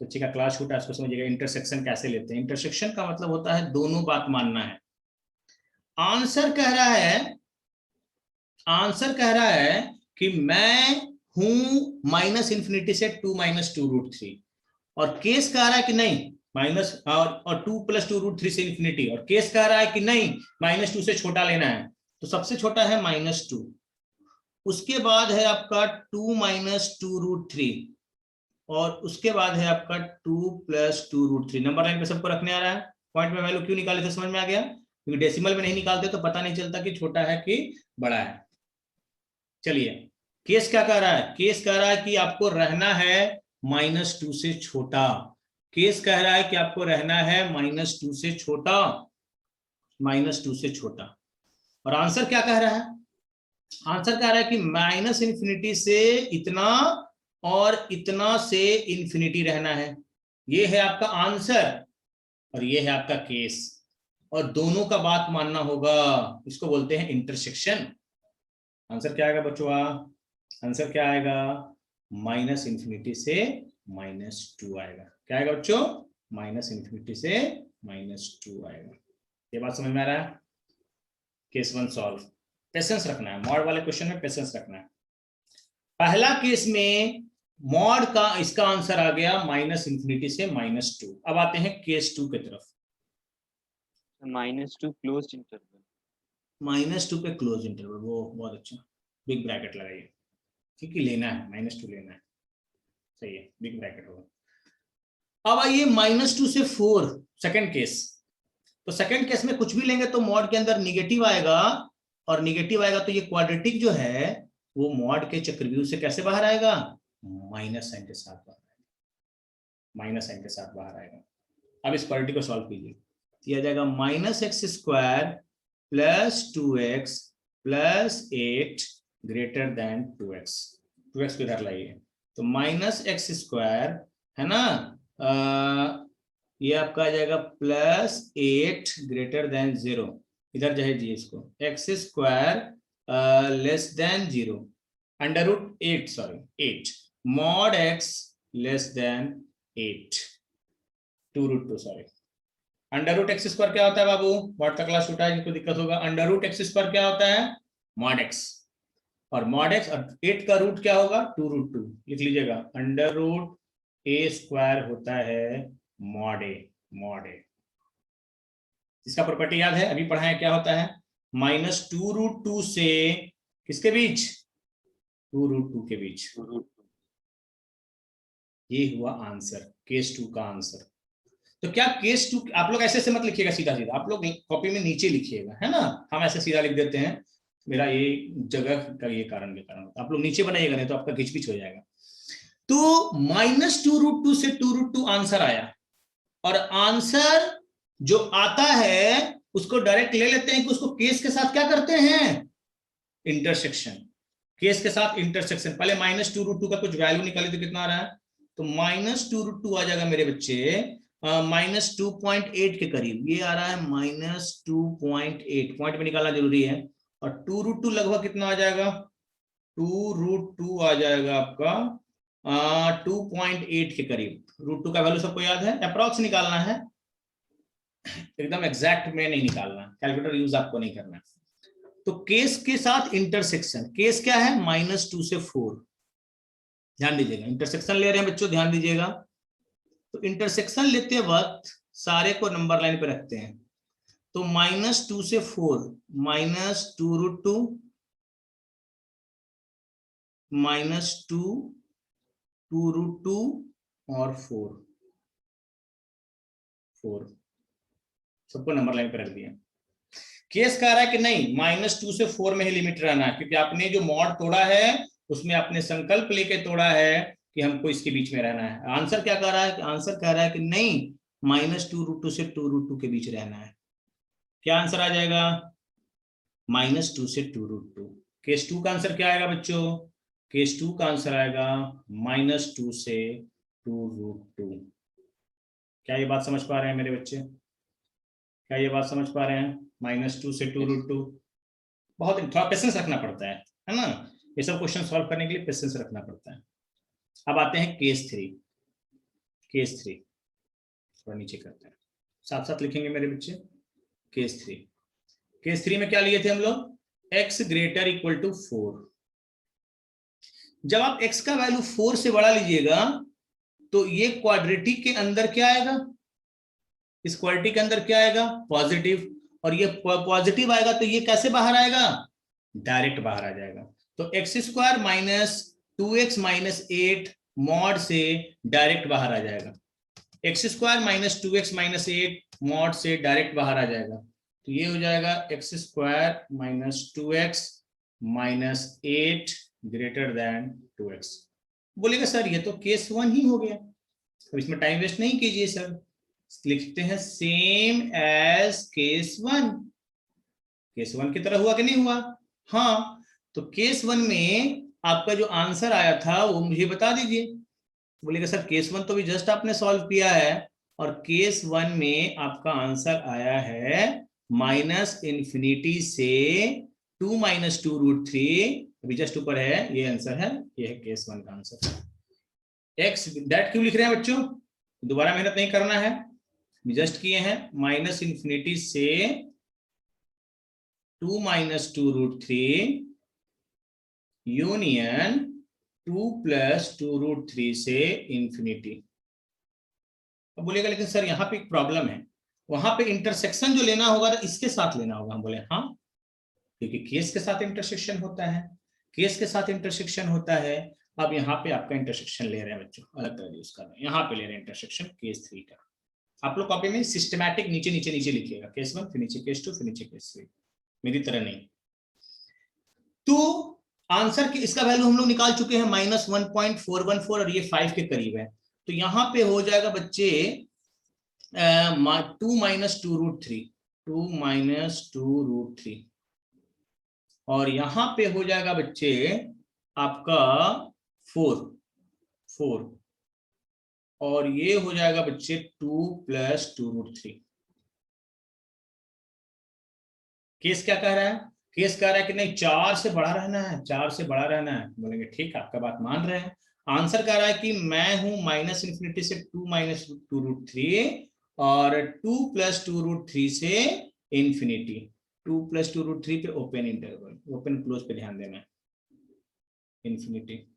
बच्चे का क्लास छूटा, इसको समझिएगा इंटरसेक्शन कैसे लेते हैं। इंटरसेक्शन का मतलब होता है दोनों बात मानना है। आंसर कह रहा है, आंसर कह रहा है कि मैं हूं -∞ से 2 - 2√3, और केस कह रहा है कि नहीं माइनस और 2 + 2√3 से इंफिनिटी, और केस कह रहा है कि नहीं -2 से छोटा लेना है। तो सबसे छोटा है -2, उसके बाद है आपका 2 - 2√3, और उसके बाद है आपका 2 + 2√3। नंबर लाइन पे सबको रखने आ रहा है। पॉइंट में वैल्यू क्यों निकाले थे समझ में आ गया, क्योंकि डेसिमल में नहीं निकालते तो पता नहीं चलता कि छोटा है कि बड़ा है। चलिए केस क्या कह रहा है, केस कह रहा है कि आपको रहना है -2 से छोटा। केस कह रहा है कि आपको रहना है -2 से छोटा, -2 से छोटा। और आंसर क्या कह रहा है, आंसर कह रहा है कि -∞ से इतना और इतना से इंफिनिटी रहना है। ये है आपका आंसर और ये है आपका केस, और दोनों का बात मानना होगा। इसको बोलते हैं इंटरसेक्शन। आंसर क्या आएगा बच्चों, आंसर क्या आएगा, -∞ से -2 आएगा। क्या आएगा बच्चों, -∞ से -2 आएगा। ये बात समझ में आ रहा है। केस 1 सॉल्व, पेशेंस रखना है, मॉड वाले क्वेश्चन में पेशेंस रखना है। पहला केस में मॉड का इसका आंसर आ गया -∞ से -2। अब आते हैं केस 2 की तरफ। -2 क्लोज्ड इंटरवल, -2 पे क्लोज इंटरवल, वो बहुत अच्छा, बिग ब्रैकेट लगाइए क्योंकि लेना है, -2 लेना है, सही है, बिग ब्रैकेट होगा। अब आइए -2 से 4, सेकंड केस। तो सेकंड केस में कुछ भी लेंगे तो मॉड के अंदर निगेटिव आएगा, और निगेटिव आएगा तो ये क्वाड्रेटिक जो है वो मॉड के चक्रव्यूह से कैसे बाहर आएगा, माइनस साइन के साथ बाहर आएगा, माइनस साइन के साथ बाहर आएगा। अब इस क्वाड्रेटिक को सॉल्व कीजिए, ये आ जाएगा -x² + 2x + 8 > 2x। 2x को इधर लाइए, तो -x² है ना, ये आपका आ जाएगा +8 > 0, इधर जाइए इसको, x² <0, √8 sorry 8 mod x <8 2√2 sorry. √x² क्या होता है बाबू, मॉड का क्लास छूटा है जिनको दिक्कत होगा। √x² क्या होता है, mod x, और mod x और 8 का रूट क्या होगा, 2√2, लिख लीजिएगा। √a² होता है mod a, mod a। इसका प्रॉपर्टी याद है, अभी पढ़ा है, क्या होता है, -2√2 से किसके बीच, 2√2 के बीच। ये हुआ आंसर, केस 2 का आंसर। तो क्या केस 2, आप लोग ऐसे मत लिखिएगा सीधा सीधा, आप लोग कॉपी में नीचे लिखिएगा, है ना, हम ऐसे सीधा लिख देते हैं, मेरा ये जगह का ये कारण के कारण, आप लोग नीचे बनाइएगा नहीं तो आपका घिचपिच हो जाएगा। तो -2√2 से 2√2 आंसर आया, और आंसर जो आता है उसको डायरेक्ट ले लेते हैं कि उसको केस के साथ क्या करते हैं, इंटरसेक्शन। केस के साथ इंटरसेक्शन, पहले -2√2 का कुछ वैल्यू निकाले तो कितना आ रहा है, तो -2√2 आ जाएगा मेरे बच्चे -2.8 के करीब, ये आ रहा है -2.8, पॉइंट में निकालना जरूरी है। और 2√2 लगभग कितना आ जाएगा, 2√2 आ जाएगा आपका 2.8 के करीब। √2 का वैल्यू सबको याद है, अप्रॉक्स निकालना है, एकदम एग्जैक्ट में नहीं निकालना, कैलकुलेटर यूज आपको नहीं करना। तो केस के साथ इंटरसेक्शन, केस क्या है, -2 से 4, ध्यान दीजिएगा, इंटरसेक्शन ले रहे हैं बच्चों, ध्यान दीजिएगा। तो इंटरसेक्शन लेते वक्त सारे को नंबर लाइन पे रखते हैं, तो -2 से 4, -2√2 -2, 2√2 और 4 सबको नंबर लाइन पर रख दिया। केस कह रहा है कि नहीं -2 से 4 में ही लिमिट रहना है, क्योंकि आपने जो मॉड तोड़ा है उसमें आपने संकल्प लेके तोड़ा है कि हमको इसके बीच में रहना है। आंसर क्या कह रहा है? आंसर कह रहा है कि नहीं, -2√2 से 2√2 के बीच रहना है। क्या आंसर आ जाएगा? -2 से 2√2। केस 2 का आंसर क्या आएगा बच्चों? केस 2 का आंसर आएगा -2 से 2√2। क्या ये बात समझ पा रहे हैं मेरे बच्चे? क्या ये बात समझ पा रहे हैं? -2 से 2√2। बहुत थोड़ा पेशेंस रखना पड़ता है ना? ये सब क्वेश्चन सॉल्व करने के लिए पेशेंस रखना पड़ता है। अब आते हैं केस 3। केस 3 थोड़ा नीचे करते हैं, साथ साथ लिखेंगे मेरे बच्चे। केस 3, केस 3 में क्या लिए थे हम लोग? x greater equal to 4। जब आप x का वैल्यू 4 से बड़ा लीजिएगा तो ये क्वाड्रेटिक के अंदर क्या आएगा? इस क्वाड्रेटिक के अंदर क्या आएगा? पॉजिटिव। और ये पॉजिटिव आएगा तो ये कैसे बाहर आएगा? डायरेक्ट बाहर आ जाएगा। तो x² - 2x - 8 मॉड से डायरेक्ट बाहर आ जाएगा। x² - 2x - 8 मॉड से डायरेक्ट बाहर आ जाएगा। तो ये हो जाएगा x² - 2x - 8 greater than 2x। बोलेगा सर ये तो केस 1 ही हो गया, अब इसमें टाइम वेस्ट नहीं कीजिए सर, लिखते हैं सेम एज केस 1। केस 1 की तरह हुआ कि नहीं हुआ? हाँ। तो केस 1 में आपका जो आंसर आया था वो मुझे बता दीजिए। बोलेगा सर केस 1 तो भी जस्ट आपने सॉल्व किया है, और केस 1 में आपका आंसर आया है -∞ से 2 - 2√3, अभी जस्ट ऊपर है, ये आंसर है, ये है केस 1 का आंसर। एक्स डेट क्यों लिख रहे हैं बच्चों? दोबारा मेहनत नहीं करना है, जस्ट किए हैं -∞ से 2 - 2√3 यूनियन 2 + 2√3 से इंफिनिटी। अब बोलेगा लेकिन सर यहाँ पे एक प्रॉब्लम है, वहां पे इंटरसेक्शन जो लेना होगा तो इसके साथ लेना होगा। हम बोले हाँ, क्योंकि केस के साथ इंटरसेक्शन होता है, केस के साथ इंटरसेक्शन होता है। अब यहाँ पे आपका इंटरसेक्शन ले रहे हैं बच्चों, अलग तरह यूज कर रहे हैं, यहाँ पे ले रहे हैं इंटरसेक्शन केस 3 का। आप लोग कॉपी में सिस्टमैटिक नीचे नीचे नीचे लिखिएगा, केस 1 फिर नीचे केस 2 फिर नीचे केस 3, मेरी तरह नहीं। तो आंसर के इसका वैल्यू हम लोग निकाल चुके हैं -1.414, और ये 5 के करीब है। तो यहां पे हो जाएगा बच्चे 2 - 2√3, 2 - 2√3, और यहां पे हो जाएगा बच्चे आपका 4, और ये हो जाएगा बच्चे 2 + 2√3। केस क्या कह रहा है? केस कह रहा है कि नहीं 4 से बड़ा रहना है, 4 से बड़ा रहना है। बोलेंगे ठीक है, आपका बात मान रहे हैं। आंसर कह रहा है कि मैं हूं -∞ से 2 - 2√3 और 2 + 2√3 से इंफिनिटी। 2 + 2√3 पे ओपन इंटरवल, ओपन क्लोज पे ध्यान देना है, इंफिनिटी।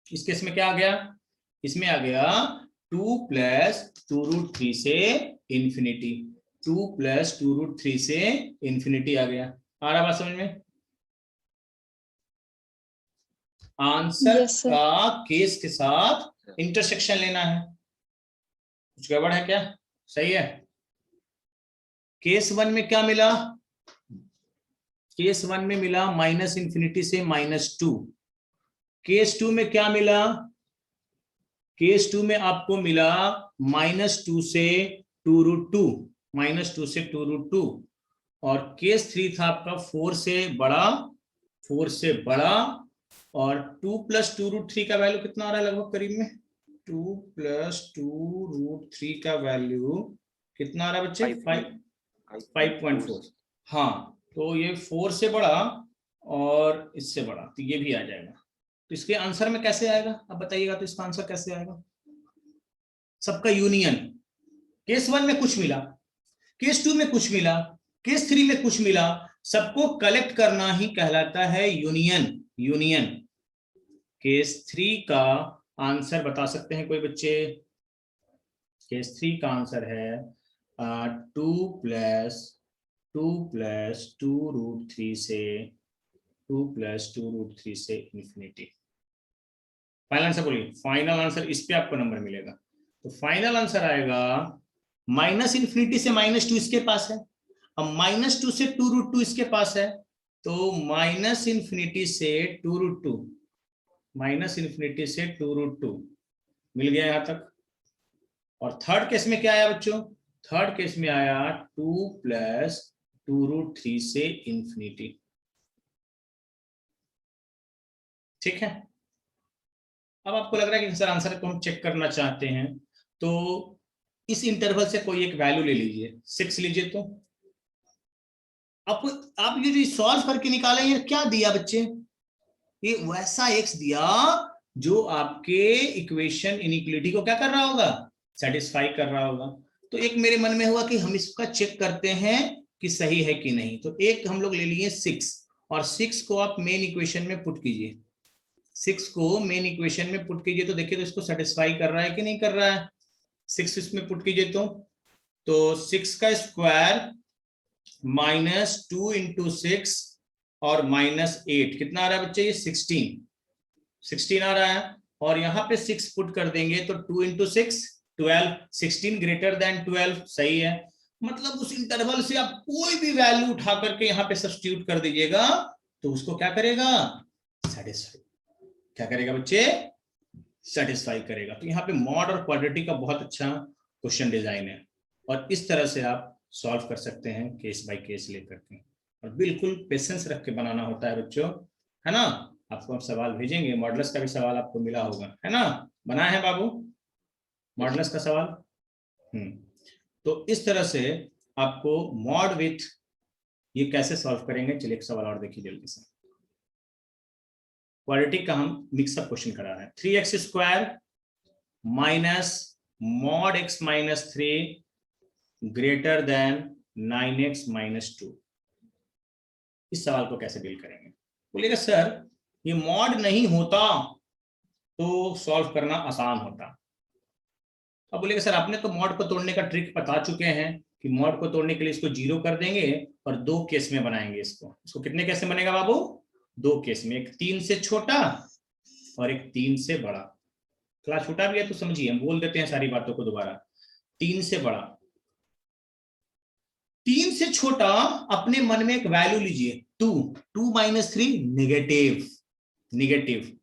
इस केस में क्या आ गया? इसमें आ गया 2 + 2√3 से इंफिनिटी, 2 + 2√3 से इंफिनिटी आ गया। आ रहा बात समझ में? आंसर का केस के साथ इंटरसेक्शन लेना है। कुछ गड़बड़ है क्या? सही है। केस 1 में क्या मिला? केस 1 में मिला -∞ से -2। केस 2 में क्या मिला? केस 2 में आपको मिला -2 से 2√2, -2 से 2√2, और केस 3 था आपका 4 से बड़ा, 4 से बड़ा, और 2 + 2√3 का वैल्यू कितना आ रहा है लगभग करीब में? 2 + 2√3 का वैल्यू कितना आ रहा है बच्चे? 5.4। हाँ, तो ये 4 से बड़ा और इससे बड़ा, तो ये भी आ जाएगा। तो इसके आंसर में कैसे आएगा अब बताइएगा? तो इसका आंसर कैसे आएगा? सबका यूनियन। केस 1 में कुछ मिला, केस 2 में कुछ मिला, केस 3 में कुछ मिला, सबको कलेक्ट करना ही कहलाता है यूनियन। यूनियन। केस 3 का आंसर बता सकते हैं कोई बच्चे? केस 3 का आंसर है 2 + 2√3 से 2 + 2√3 से इंफिनिटी। फाइनल आंसर बोलिए, फाइनल आंसर, इस पे आपको नंबर मिलेगा। तो फाइनल आंसर आएगा -∞ से -2 इसके पास है, अब -2 से 2√2 इसके पास है, तो -∞ से 2√2, -∞ से 2√2 मिल गया यहां तक। और थर्ड केस में क्या आया बच्चों? थर्ड केस में आया 2 + 2√3 से इंफिनिटी। ठीक है, अब आपको लग रहा है कि सर आंसर को हम चेक करना चाहते हैं, तो इस इंटरवल से कोई एक वैल्यू ले लीजिए, 6 लीजिए। तो आप ये सॉल्व करके निकालें, ये क्या दिया बच्चे? ये वैसा x दिया जो आपके इक्वेशन इनइक्वालिटी को क्या कर रहा होगा? सेटिस्फाई कर रहा होगा। तो एक मेरे मन में हुआ कि हम इसका चेक करते हैं कि सही है कि नहीं। तो एक हम लोग ले लिए 6, और 6 को आप मेन इक्वेशन में पुट कीजिए, 6 को मेन इक्वेशन में पुट कीजिए, तो देखिए तो इसको सेटिस्फाई कर रहा है कि नहीं कर रहा है। 6 इसमें पुट कीजिए तो 6 का स्क्वायर -2 × 6 और -8 कितना आ रहा है बच्चे? ये 16 आ रहा है। और यहाँ पे 6 पुट कर देंगे तो 2 × 6 12, 16 ग्रेटर देन 12, सही है। मतलब उस इंटरवल से आप कोई भी वैल्यू उठा करके यहाँ पे सब्स्टिट्यूट कर दीजिएगा, तो उसको क्या करेगा? सेटिस्फाई। क्या करेगा बच्चे? सेटिस्फाई करेगा। तो यहाँ पे मॉड और क्वाड्रेटिक का बहुत अच्छा क्वेश्चन डिजाइन है, और इस तरह से आप सॉल्व कर सकते हैं केस बाय केस लेकर के, और बिल्कुल पेशेंस रख के बनाना होता है बच्चों, है ना। आपको हम सवाल भेजेंगे, मॉडुलस का भी सवाल आपको मिला होगा, है ना। बनाए हैं बाबू मॉडुलस का सवाल? तो इस तरह से आपको मॉड विथ ये कैसे सॉल्व करेंगे, चलिए एक सवाल और देखिए जल्दी से। क्वाड्रेटिक का हम मिक्सअप क्वेश्चन करा रहे हैं। 3x² -mod x - 3 greater than 9x - 2। इस सवाल को कैसे डील करेंगे? बोलिएगा सर ये मॉड नहीं होता तो सॉल्व करना आसान होता। अब बोलिएगा सर आपने तो मॉड को तोड़ने का ट्रिक बता चुके हैं कि मॉड को तोड़ने के लिए इसको 0 कर देंगे और 2 केस में बनाएंगे इसको कितने केस में बनेगा बाबू? 2 केस में, एक 3 से छोटा और एक 3 से बड़ा। थोड़ा छोटा भी है तो समझिए, हम बोल देते हैं सारी बातों को दोबारा। 3 से बड़ा, 3 से छोटा, अपने मन में एक वैल्यू लीजिए 2 - 3 नेगेटिव।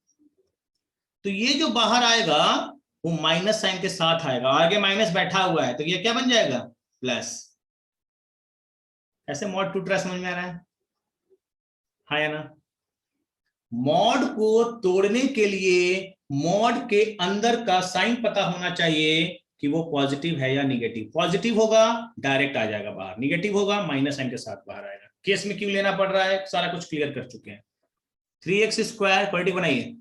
तो ये जो बाहर आएगा वो माइनस साइन के साथ आएगा, आगे माइनस बैठा हुआ है, तो ये क्या बन जाएगा? प्लस। ऐसे मॉड टूट रहा, समझ में आ रहा है? हाँ या ना? मॉड को तोड़ने के लिए मॉड के अंदर का साइन पता होना चाहिए कि वो पॉजिटिव है या निगेटिव। पॉजिटिव होगा डायरेक्ट आ जाएगा बाहर, निगेटिव होगा माइनस साइन के साथ बाहर आएगा। केस में क्यों लेना पड़ रहा है, सारा कुछ क्लियर कर चुके हैं। 3x² क्वाड्रेटिक बनाइए,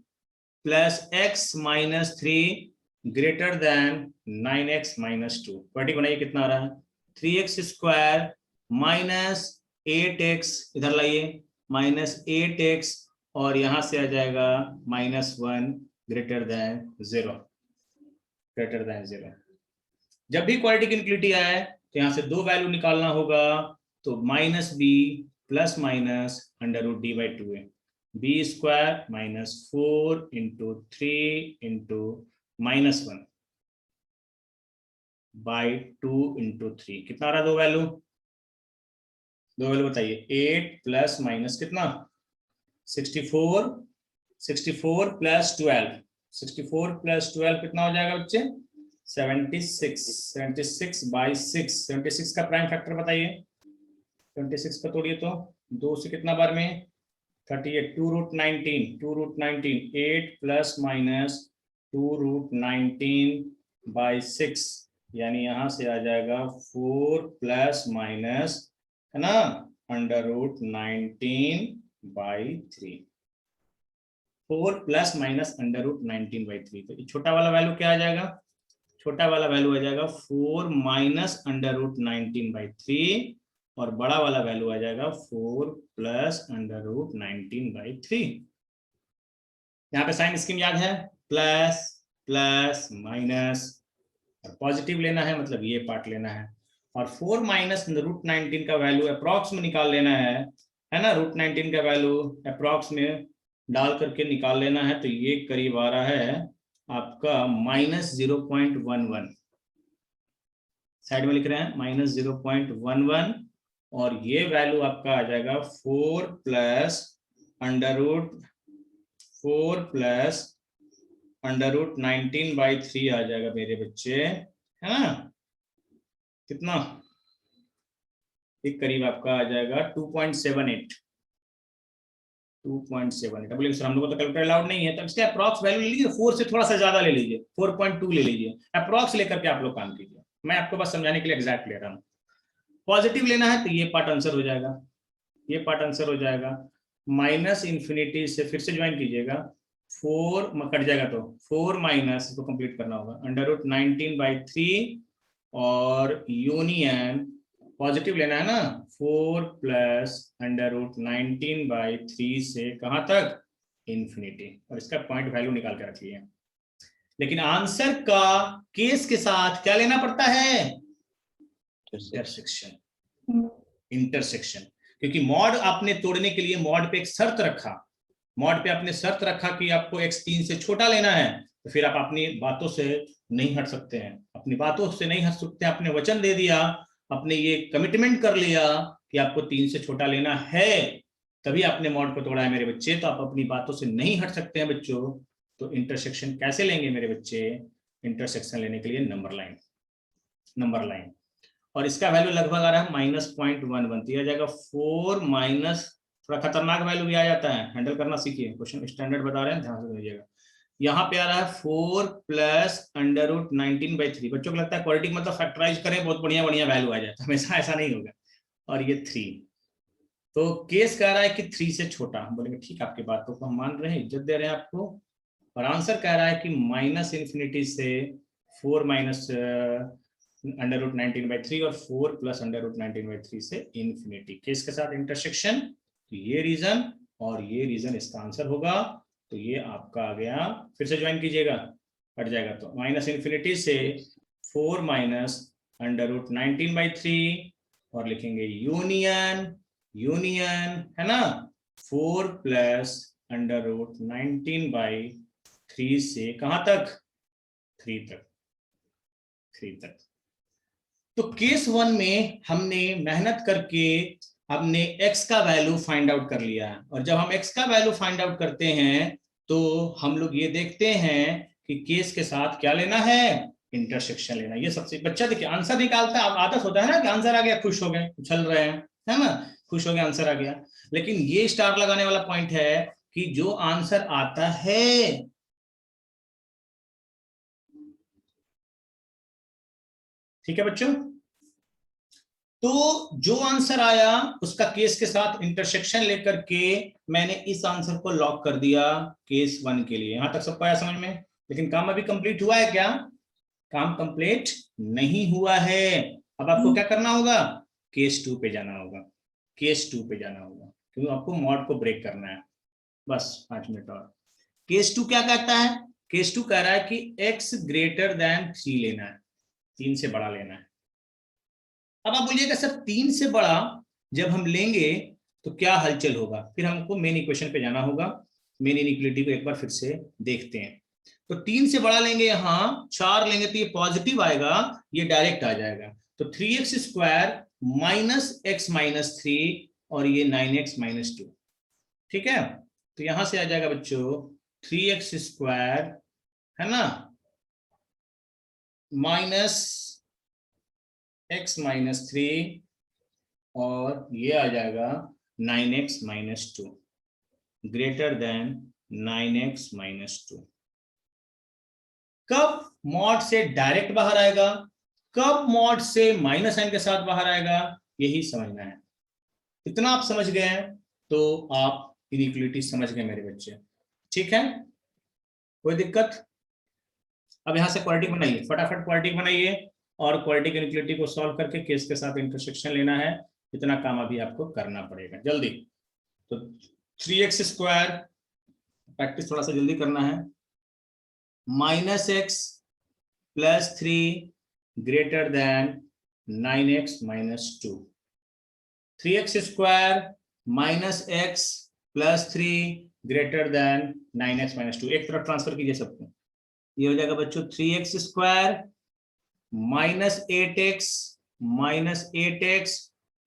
+x - 3 greater than 9x - 2। Quadratic बनाइए, कितना आ रहा है? 3x² -8x, इधर लाइए, -8x, और यहां से आ जाएगा -1 ग्रेटर देन 0, ग्रेटर देन 0। जब भी क्वाड्रेटिक इनइक्वालिटी आए तो यहां से 2 वैल्यू निकालना होगा, तो -b ± √d/2 है, b² -4 × 3 × -1/2 × 3। कितना आ रहा है? 2 वैल्यू, 2 वैल्यू बताइए। 8 प्लस माइनस कितना? 64, 64 + 12, 64 + 12 कितना हो जाएगा बच्चे? 76, 76/6। 76 का प्राइम फैक्टर बताइए। 26 का तोड़िए तो 2 से कितना बार में? 38, 2√19, 2√19, 8 ± 2√19/6, यानी यहां से आ जाएगा 4 ± है ना √19/3, 4 ± √19/3। तो छोटा वाला वैल्यू क्या आ जाएगा? छोटा वाला वैल्यू आ जाएगा 4 -√19/3, और बड़ा वाला वैल्यू आ जाएगा 4 +√19/3। यहाँ पे साइन स्कीम याद है, प्लस प्लस माइनस, और पॉजिटिव लेना है मतलब ये पार्ट लेना है, और 4 - √19 का वैल्यू अप्रॉक्स में निकाल लेना है, है ना, √19 का वैल्यू अप्रॉक्स में डाल करके निकाल लेना है। तो ये करीब आ रहा है आपका -0.11, साइड में लिख रहे हैं -0.11, और ये वैल्यू आपका आ जाएगा 4 प्लस √19/3 आ जाएगा मेरे बच्चे, है ना। कितना, एक करीब आपका आ जाएगा 2.78। अब बोलिए सर हम लोग को तो कैलकुलेटर अलाउड नहीं है, तो इसका अप्रॉक्स वैल्यू ले लीजिए, 4 से थोड़ा सा ज्यादा ले लीजिए, 4.2 ले लीजिए, अप्रॉक्स लेकर के आप लोग काम कीजिए। मैं आपको बस समझाने के लिए एग्जैक्ट ले रहा हूँ। पॉजिटिव लेना है तो ये पार्ट आंसर हो जाएगा, ये पार्ट आंसर हो जाएगा। -इन्फिनिटी से फिर से ज्वाइन कीजिएगा, 4 कट जाएगा तो 4 माइनस, इसको कंप्लीट करना होगा, √19/3 और यूनियन पॉजिटिव लेना है ना, 4 प्लस √19/3 से कहां तक, इन्फिनिटी, और इसका पॉइंट वैल्यू निकाल के रख लिया। लेकिन आंसर का केस के साथ क्या लेना पड़ता है, इंटरसेक्शन। क्योंकि मॉड आपने तोड़ने के लिए मॉड पे एक शर्त रखा, मॉड पे आपने शर्त रखा कि आपको x 3 से छोटा लेना है, तो फिर आप अपनी बातों से नहीं हट सकते हैं, अपनी बातों से नहीं हट सकते हैं। आपने वचन दे दिया, आपने ये कमिटमेंट कर लिया कि आपको 3 से छोटा लेना है, तभी आपने मॉड को तोड़ा है मेरे बच्चे, तो आप अपनी बातों से नहीं हट सकते हैं बच्चों। तो इंटरसेक्शन कैसे लेंगे मेरे बच्चे, इंटरसेक्शन लेने के लिए नंबर लाइन, और इसका वैल्यू लगभग आ रहा है -0.11, तो यह जाएगा 4 माइनस, थोड़ा खतरनाक वैल्यू भी आ जाता है, हैंडल करना सीखिए, क्वेश्चन स्टैंडर्ड बता रहे हैं, ध्यान से समझिएगा। यहाँ पे आ रहा है 4 प्लस √19/3, बच्चों को लगता है क्वाड्रेटिक मतलब फैक्टराइज करें बहुत बढ़िया वैल्यू आ जाता है, हमेशा ऐसा नहीं होगा। और ये 3, तो केस कह रहा है कि 3 से छोटा, हम बोलेंगे ठीक, आपकी बातों को हम मान रहे हैं, इज्जत दे रहे हैं आपको। और आंसर कह रहा है कि -इन्फिनिटी से 4 माइनस √19/3 और 4 प्लस √19/3 से इन्फिनिटी, केस के साथ इंटरसेक्शन। तो ये रीजन और ये रीजन इसका आंसर होगा। तो ये आपका आ गया, फिर से ज्वाइन कीजिएगा, कट जाएगा तो -इन्फिनिटी से 4 माइनस √19/3 और लिखेंगे यूनियन है ना, 4 प्लस √19/3 से कहां तक, 3 तक। तो केस 1 में हमने मेहनत करके हमने x का वैल्यू फाइंड आउट कर लिया है, और जब हम x का वैल्यू फाइंड आउट करते हैं तो हम लोग ये देखते हैं कि केस के साथ क्या लेना है, इंटरसेक्शन लेना। ये सबसे, बच्चा देखिए आंसर निकालता है, आदत होता है ना कि आंसर आ गया खुश हो गए, उछल रहे हैं, है ना, खुश हो गए आंसर आ गया। लेकिन ये स्टार लगाने वाला पॉइंट है कि जो आंसर आता है, ठीक है बच्चों, तो जो आंसर आया उसका केस के साथ इंटरसेक्शन लेकर के मैंने इस आंसर को लॉक कर दिया केस 1 के लिए। यहां तक सबको आया समझ में। लेकिन काम अभी कंप्लीट हुआ है क्या, काम कंप्लीट नहीं हुआ है। अब आपको क्या करना होगा, केस 2 पे जाना होगा, क्योंकि आपको मॉड को ब्रेक करना है। बस 5 मिनट और। केस 2 क्या कहता है, केस 2 कह रहा है कि x ग्रेटर देन 3 लेना है, 3 से बड़ा लेना है। अब आप बोलिएगा सर 3 से बड़ा जब हम लेंगे तो क्या हलचल होगा, फिर हमको मेन इक्वेशन पे जाना होगा, मेन इनइक्वालिटी को एक बार फिर से देखते हैं। तो 3 से बड़ा लेंगे, यहाँ 4 लेंगे तो ये पॉजिटिव आएगा, ये डायरेक्ट आ जाएगा। तो 3x² माइनस x माइनस 3 और ये 9x - 2, ठीक है। तो यहां से आ जाएगा बच्चों 3x² है ना, माइनस x माइनस 3 और ये आ जाएगा 9x - 2 ग्रेटर देन 9x - 2। कब मॉड से डायरेक्ट बाहर आएगा, कब मॉड से माइनस साइन के साथ बाहर आएगा, यही समझना है। इतना आप समझ गए हैं तो आप इनइक्वालिटी समझ गए मेरे बच्चे, ठीक है, कोई दिक्कत। अब यहां से क्वाड्रेटिक बनाइए, फटाफट क्वाड्रेटिक बनाइए, और क्वाड्रेटिक इनइक्वालिटी को सॉल्व करके केस के साथ इंटरसेक्शन लेना है। इतना काम अभी आपको करना पड़ेगा जल्दी। तो 3x² प्रैक्टिस थोड़ा सा जल्दी करना है, -x + 3 greater than 9x - 2। 3x² -x + 3 greater than 9x - 2। एक तरफ ट्रांसफर कीजिए सबको, ये हो जाएगा बच्चों 3x² -8x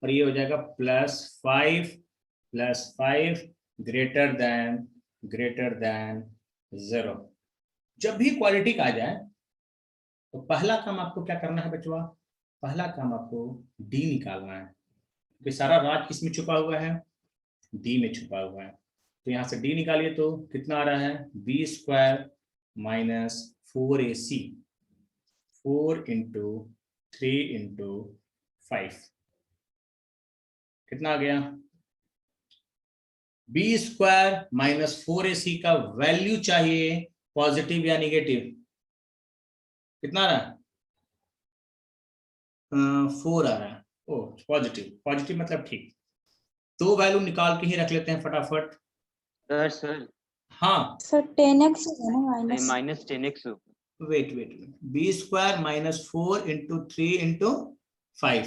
और ये हो जाएगा +5 ग्रेटर देन 0। जब भी क्वालिटी आ जाए तो पहला काम आपको क्या करना है बच्चों, पहला काम आपको डी निकालना है, क्योंकि सारा राज किस में छुपा हुआ है, डी में छुपा हुआ है। तो यहां से डी निकालिए तो कितना आ रहा है, b² - 4ac 4 × 3 × 5 कितना आ गया, b² - 4ac का वैल्यू चाहिए पॉजिटिव या निगेटिव, कितना आ रहा है, 4 आ रहा है। ओ पॉजिटिव मतलब ठीक। दो वैल्यू निकाल के ही रख लेते हैं फटाफट। सर हाँ सर 10x है ना minus 10x wait b² - 4 × 3 × 5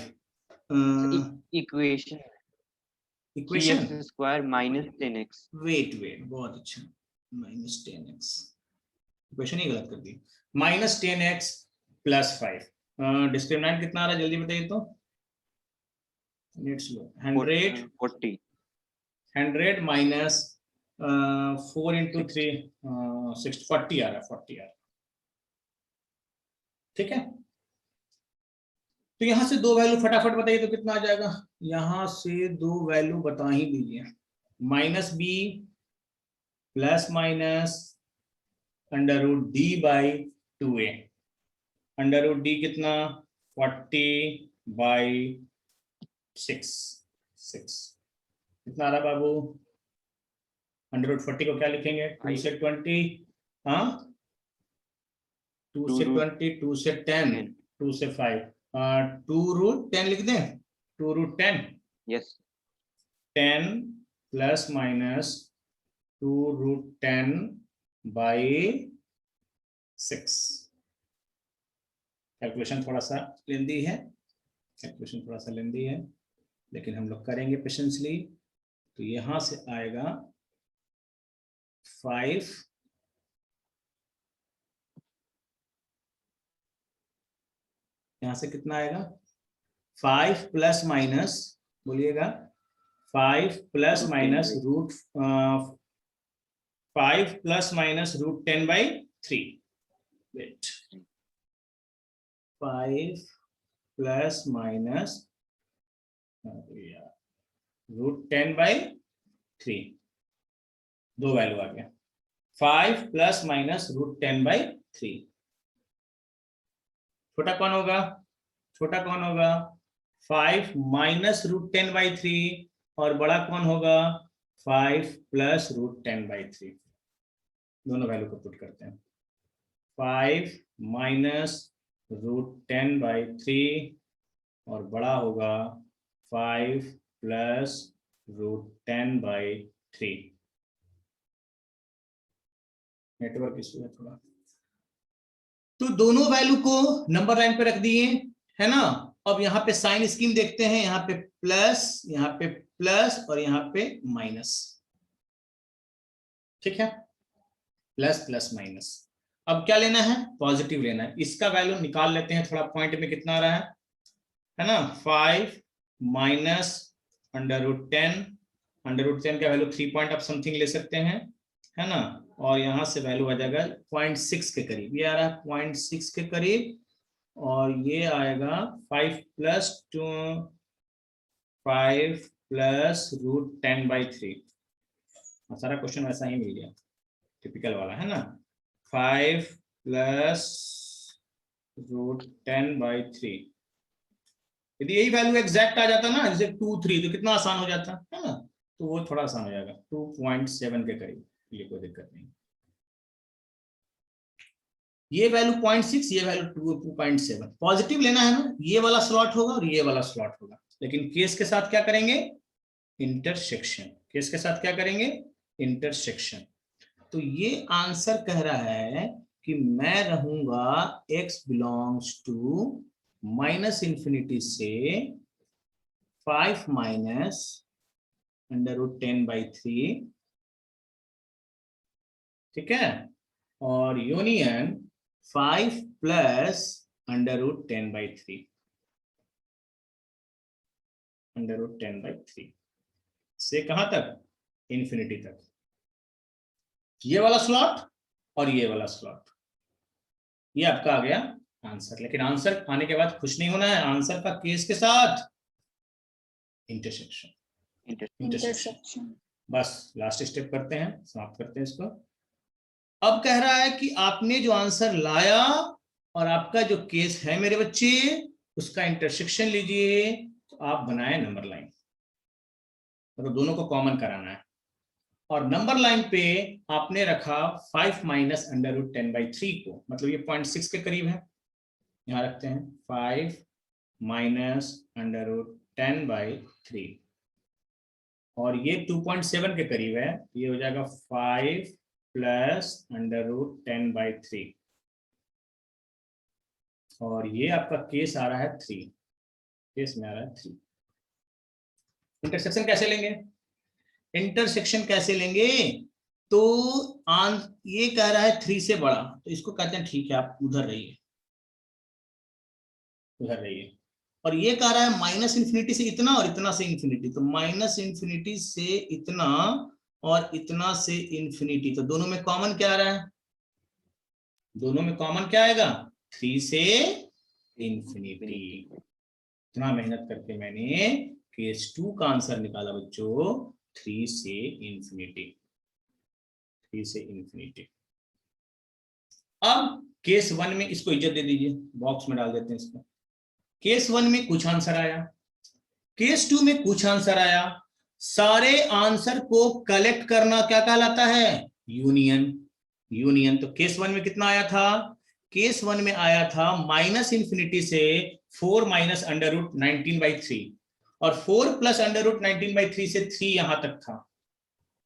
equation equation -3x wait बहुत अच्छा, -10x इक्वेशन ही गलत कर दी। -10x + 5 डिस्क्रिमिनेंट कितना आ रहा है जल्दी बताइए तो, नेट्स लो 100 40 100 माइनस 4 × 3 40 आ रहा है। ठीक है, तो यहां से दो वैल्यू फटाफट बताइए तो कितना आ जाएगा, यहां से दो वैल्यू बता ही दीजिए, -b ±√d/2a √d कितना 40/6 कितना आ रहा बाबू, √40 को क्या लिखेंगे, 2 से 20, हाँ 2 से 20, 2 से 10, 2 से 5, 2√10 लिख दें, 2√10 यस 10 ± 2√10/6। कैलकुलेशन थोड़ा सा लेंदी है, लेकिन हम लोग करेंगे पेशेंसली। तो यहां से आएगा 5 यहां से कितना आएगा, 5 ± बोलिएगा 5 ± √10/3 वेट 5 ± √10/3 दो वैल्यू आ गया, 5 ± √10/3। छोटा कौन होगा 5 -√10/3 और बड़ा कौन होगा 5 + √10/3। दोनों वैल्यू को पुट करते हैं, 5 -√10/3 और बड़ा होगा 5 + √10/3। नेटवर्क इशू है थोड़ा, तो दोनों वैल्यू को नंबर लाइन पे रख दिए है ना। अब यहाँ पे साइन स्कीम देखते हैं, यहाँ पे प्लस और यहाँ पे माइनस, ठीक है, ++। अब क्या लेना है, पॉजिटिव लेना है, इसका वैल्यू निकाल लेते हैं थोड़ा, पॉइंट में कितना आ रहा है ना, 5 -√10 का वैल्यू 3 पॉइंट आप समथिंग ले सकते हैं, है ना, और यहां से वैल्यू आ जाएगा 0.6 के करीब, ये आ रहा है 0.6 के करीब, और ये आएगा 5 + √10/3। सारा क्वेश्चन वैसा ही मिल गया, टिपिकल वाला है ना, 5 + √10/3। यदि यही वैल्यू एग्जैक्ट आ जाता ना, जैसे 2, 3, तो कितना आसान हो जाता है ना, तो वो थोड़ा आसान हो जाएगा, 2.7 के करीब, ये कोई दिक्कत नहीं। ये वैल्यू 0.6, ये वैल्यू 2.7, पॉजिटिव लेना है ना, ये वाला स्लॉट होगा और ये वाला स्लॉट होगा, लेकिन केस के साथ क्या करेंगे, इंटरसेक्शन, केस के साथ क्या करेंगे, इंटरसेक्शन। तो ये आंसर कह रहा है कि मैं रहूंगा x बिलोंग्स टू -∞ से 5 - √10/3, ठीक है, और यूनियन 5 + √10/3, √10/3 से कहां तक, इंफिनिटी तक। ये वाला स्लॉट और ये वाला स्लॉट, ये आपका आ गया आंसर। लेकिन आंसर आने के बाद खुश नहीं होना है, आंसर का केस के साथ इंटरसेक्शन, इंटरसेक्शन। बस लास्ट स्टेप करते हैं, समाप्त करते हैं इसको। अब कह रहा है कि आपने जो आंसर लाया और आपका जो केस है मेरे बच्चे, उसका इंटरसेक्शन लीजिए, तो आप बनाए नंबर लाइन, मतलब दोनों को कॉमन कराना है। और नंबर लाइन पे आपने रखा 5 - √10/3 को, मतलब ये 0.6 के करीब है, यहां रखते हैं 5 - √10/3, और ये 2.7 के करीब है, ये हो जाएगा 5 + √10/3, और ये आपका केस आ रहा है 3, केस में आ रहा है 3। इंटरसेक्शन कैसे लेंगे, इंटरसेक्शन कैसे लेंगे, तो ये कह रहा है 3 से बड़ा, तो इसको कहते हैं ठीक है आप उधर रहिए, उधर रहिए। और ये कह रहा है -∞ से इतना और इतना से इंफिनिटी, तो -∞ से इतना और इतना से इंफिनिटी, तो दोनों में कॉमन क्या आ रहा है, दोनों में कॉमन क्या आएगा, 3 से इंफिनिटी। इतना मेहनत करके मैंने केस 2 का आंसर निकाला बच्चों, 3 से इंफिनिटी, 3 से इंफिनिटी। अब केस 1 में इसको इज्जत दे दीजिए, बॉक्स में डाल देते हैं इसको। केस 1 में कुछ आंसर आया, केस 2 में कुछ आंसर आया, सारे आंसर को कलेक्ट करना क्या कहलाता है, यूनियन। यूनियन, तो केस 1 में कितना आया था, केस 1 में आया था -∞ से 4 - √19/3, और 4 + √19/3 से 3 यहां तक था,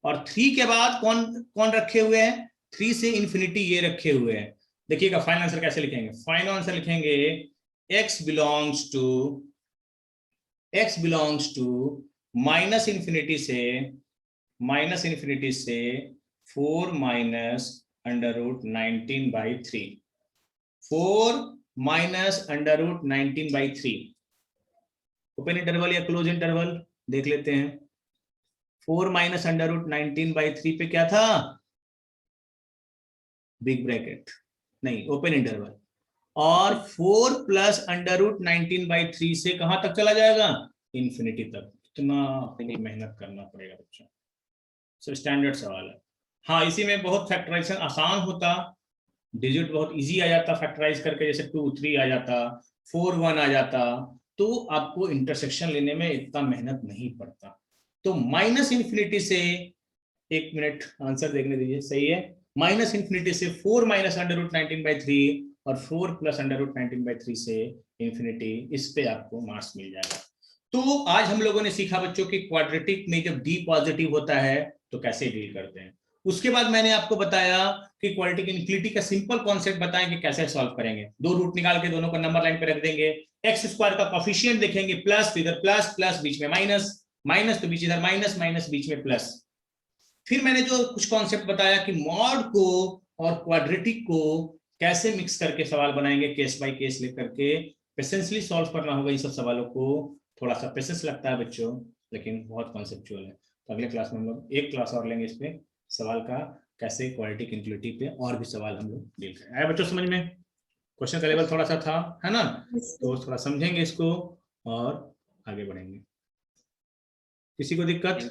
और 3 के बाद कौन कौन रखे हुए हैं, 3 से इंफिनिटी ये रखे हुए हैं। देखिएगा फाइनल आंसर कैसे लिखेंगे, फाइनल आंसर लिखेंगे x belongs to -∞ से -∞ से 4 - √19/3, 4 - √19/3, ओपन इंटरवल या क्लोज इंटरवल देख लेते हैं। 4 - √19/3 पे क्या था, बिग ब्रैकेट नहीं, ओपन इंटरवल, और 4 + √19/3 से कहां तक चला जाएगा, इंफिनिटी तक। इतना मेहनत करना पड़ेगा बच्चों, सो स्टैंडर्ड सवाल है। हाँ, इसी में बहुत फैक्टराइजेशन आसान होता, डिजिट बहुत इजी आ जाता फैक्टराइज करके, जैसे 2 3 आ जाता, 4 1 आ जाता, तो आपको इंटरसेक्शन लेने में इतना मेहनत नहीं पड़ता। तो -∞ से, एक मिनट आंसर देखने दीजिए, सही है, -∞ से 4 - √19/3 और 4 + √19/3 से इंफिनिटी, इस पे आपको मार्क्स मिल जाएगा। तो आज हम लोगों ने सीखा बच्चों कि क्वाड्रेटिक में जब डी पॉजिटिव होता है तो कैसे डील करते हैं। उसके बाद मैंने आपको बताया कि क्वाड्रेटिक इनफिनिटी का सिंपल कॉन्सेप्ट बताएं कि कैसे सॉल्व करेंगे। 2 रूट निकाल के दोनों को नंबर लाइन पे रख देंगे, x² का कोफिशिएंट देखेंगे, प्लस, इधर प्लस प्लस, बीच में माइनस, माइनस तो बीच इधर माइनस, माइनस बीच में प्लस। फिर मैंने जो कुछ कॉन्सेप्ट बताया कि मॉड को और क्वाड्रेटिक को कैसे मिक्स करके सवाल बनाएंगे, केस बाय केस लेकर के पेशेंसली सॉल्व करना होगा इन सब सवालों को। थोड़ा सा पेशेंस लगता है बच्चों, लेकिन बहुत कॉन्सेप्चुअल है। तो अगले क्लास में हम लोग एक क्लास और लेंगे इस पे सवाल का, कैसे क्वाड्रेटिक इनफिनिटी पे और भी सवाल हम लोग डील करें। आया बच्चों समझ में, क्वेश्चन का लेवल थोड़ा सा था, है ना, तो थोड़ा समझेंगे इसको और आगे बढ़ेंगे। किसी को दिक्कत?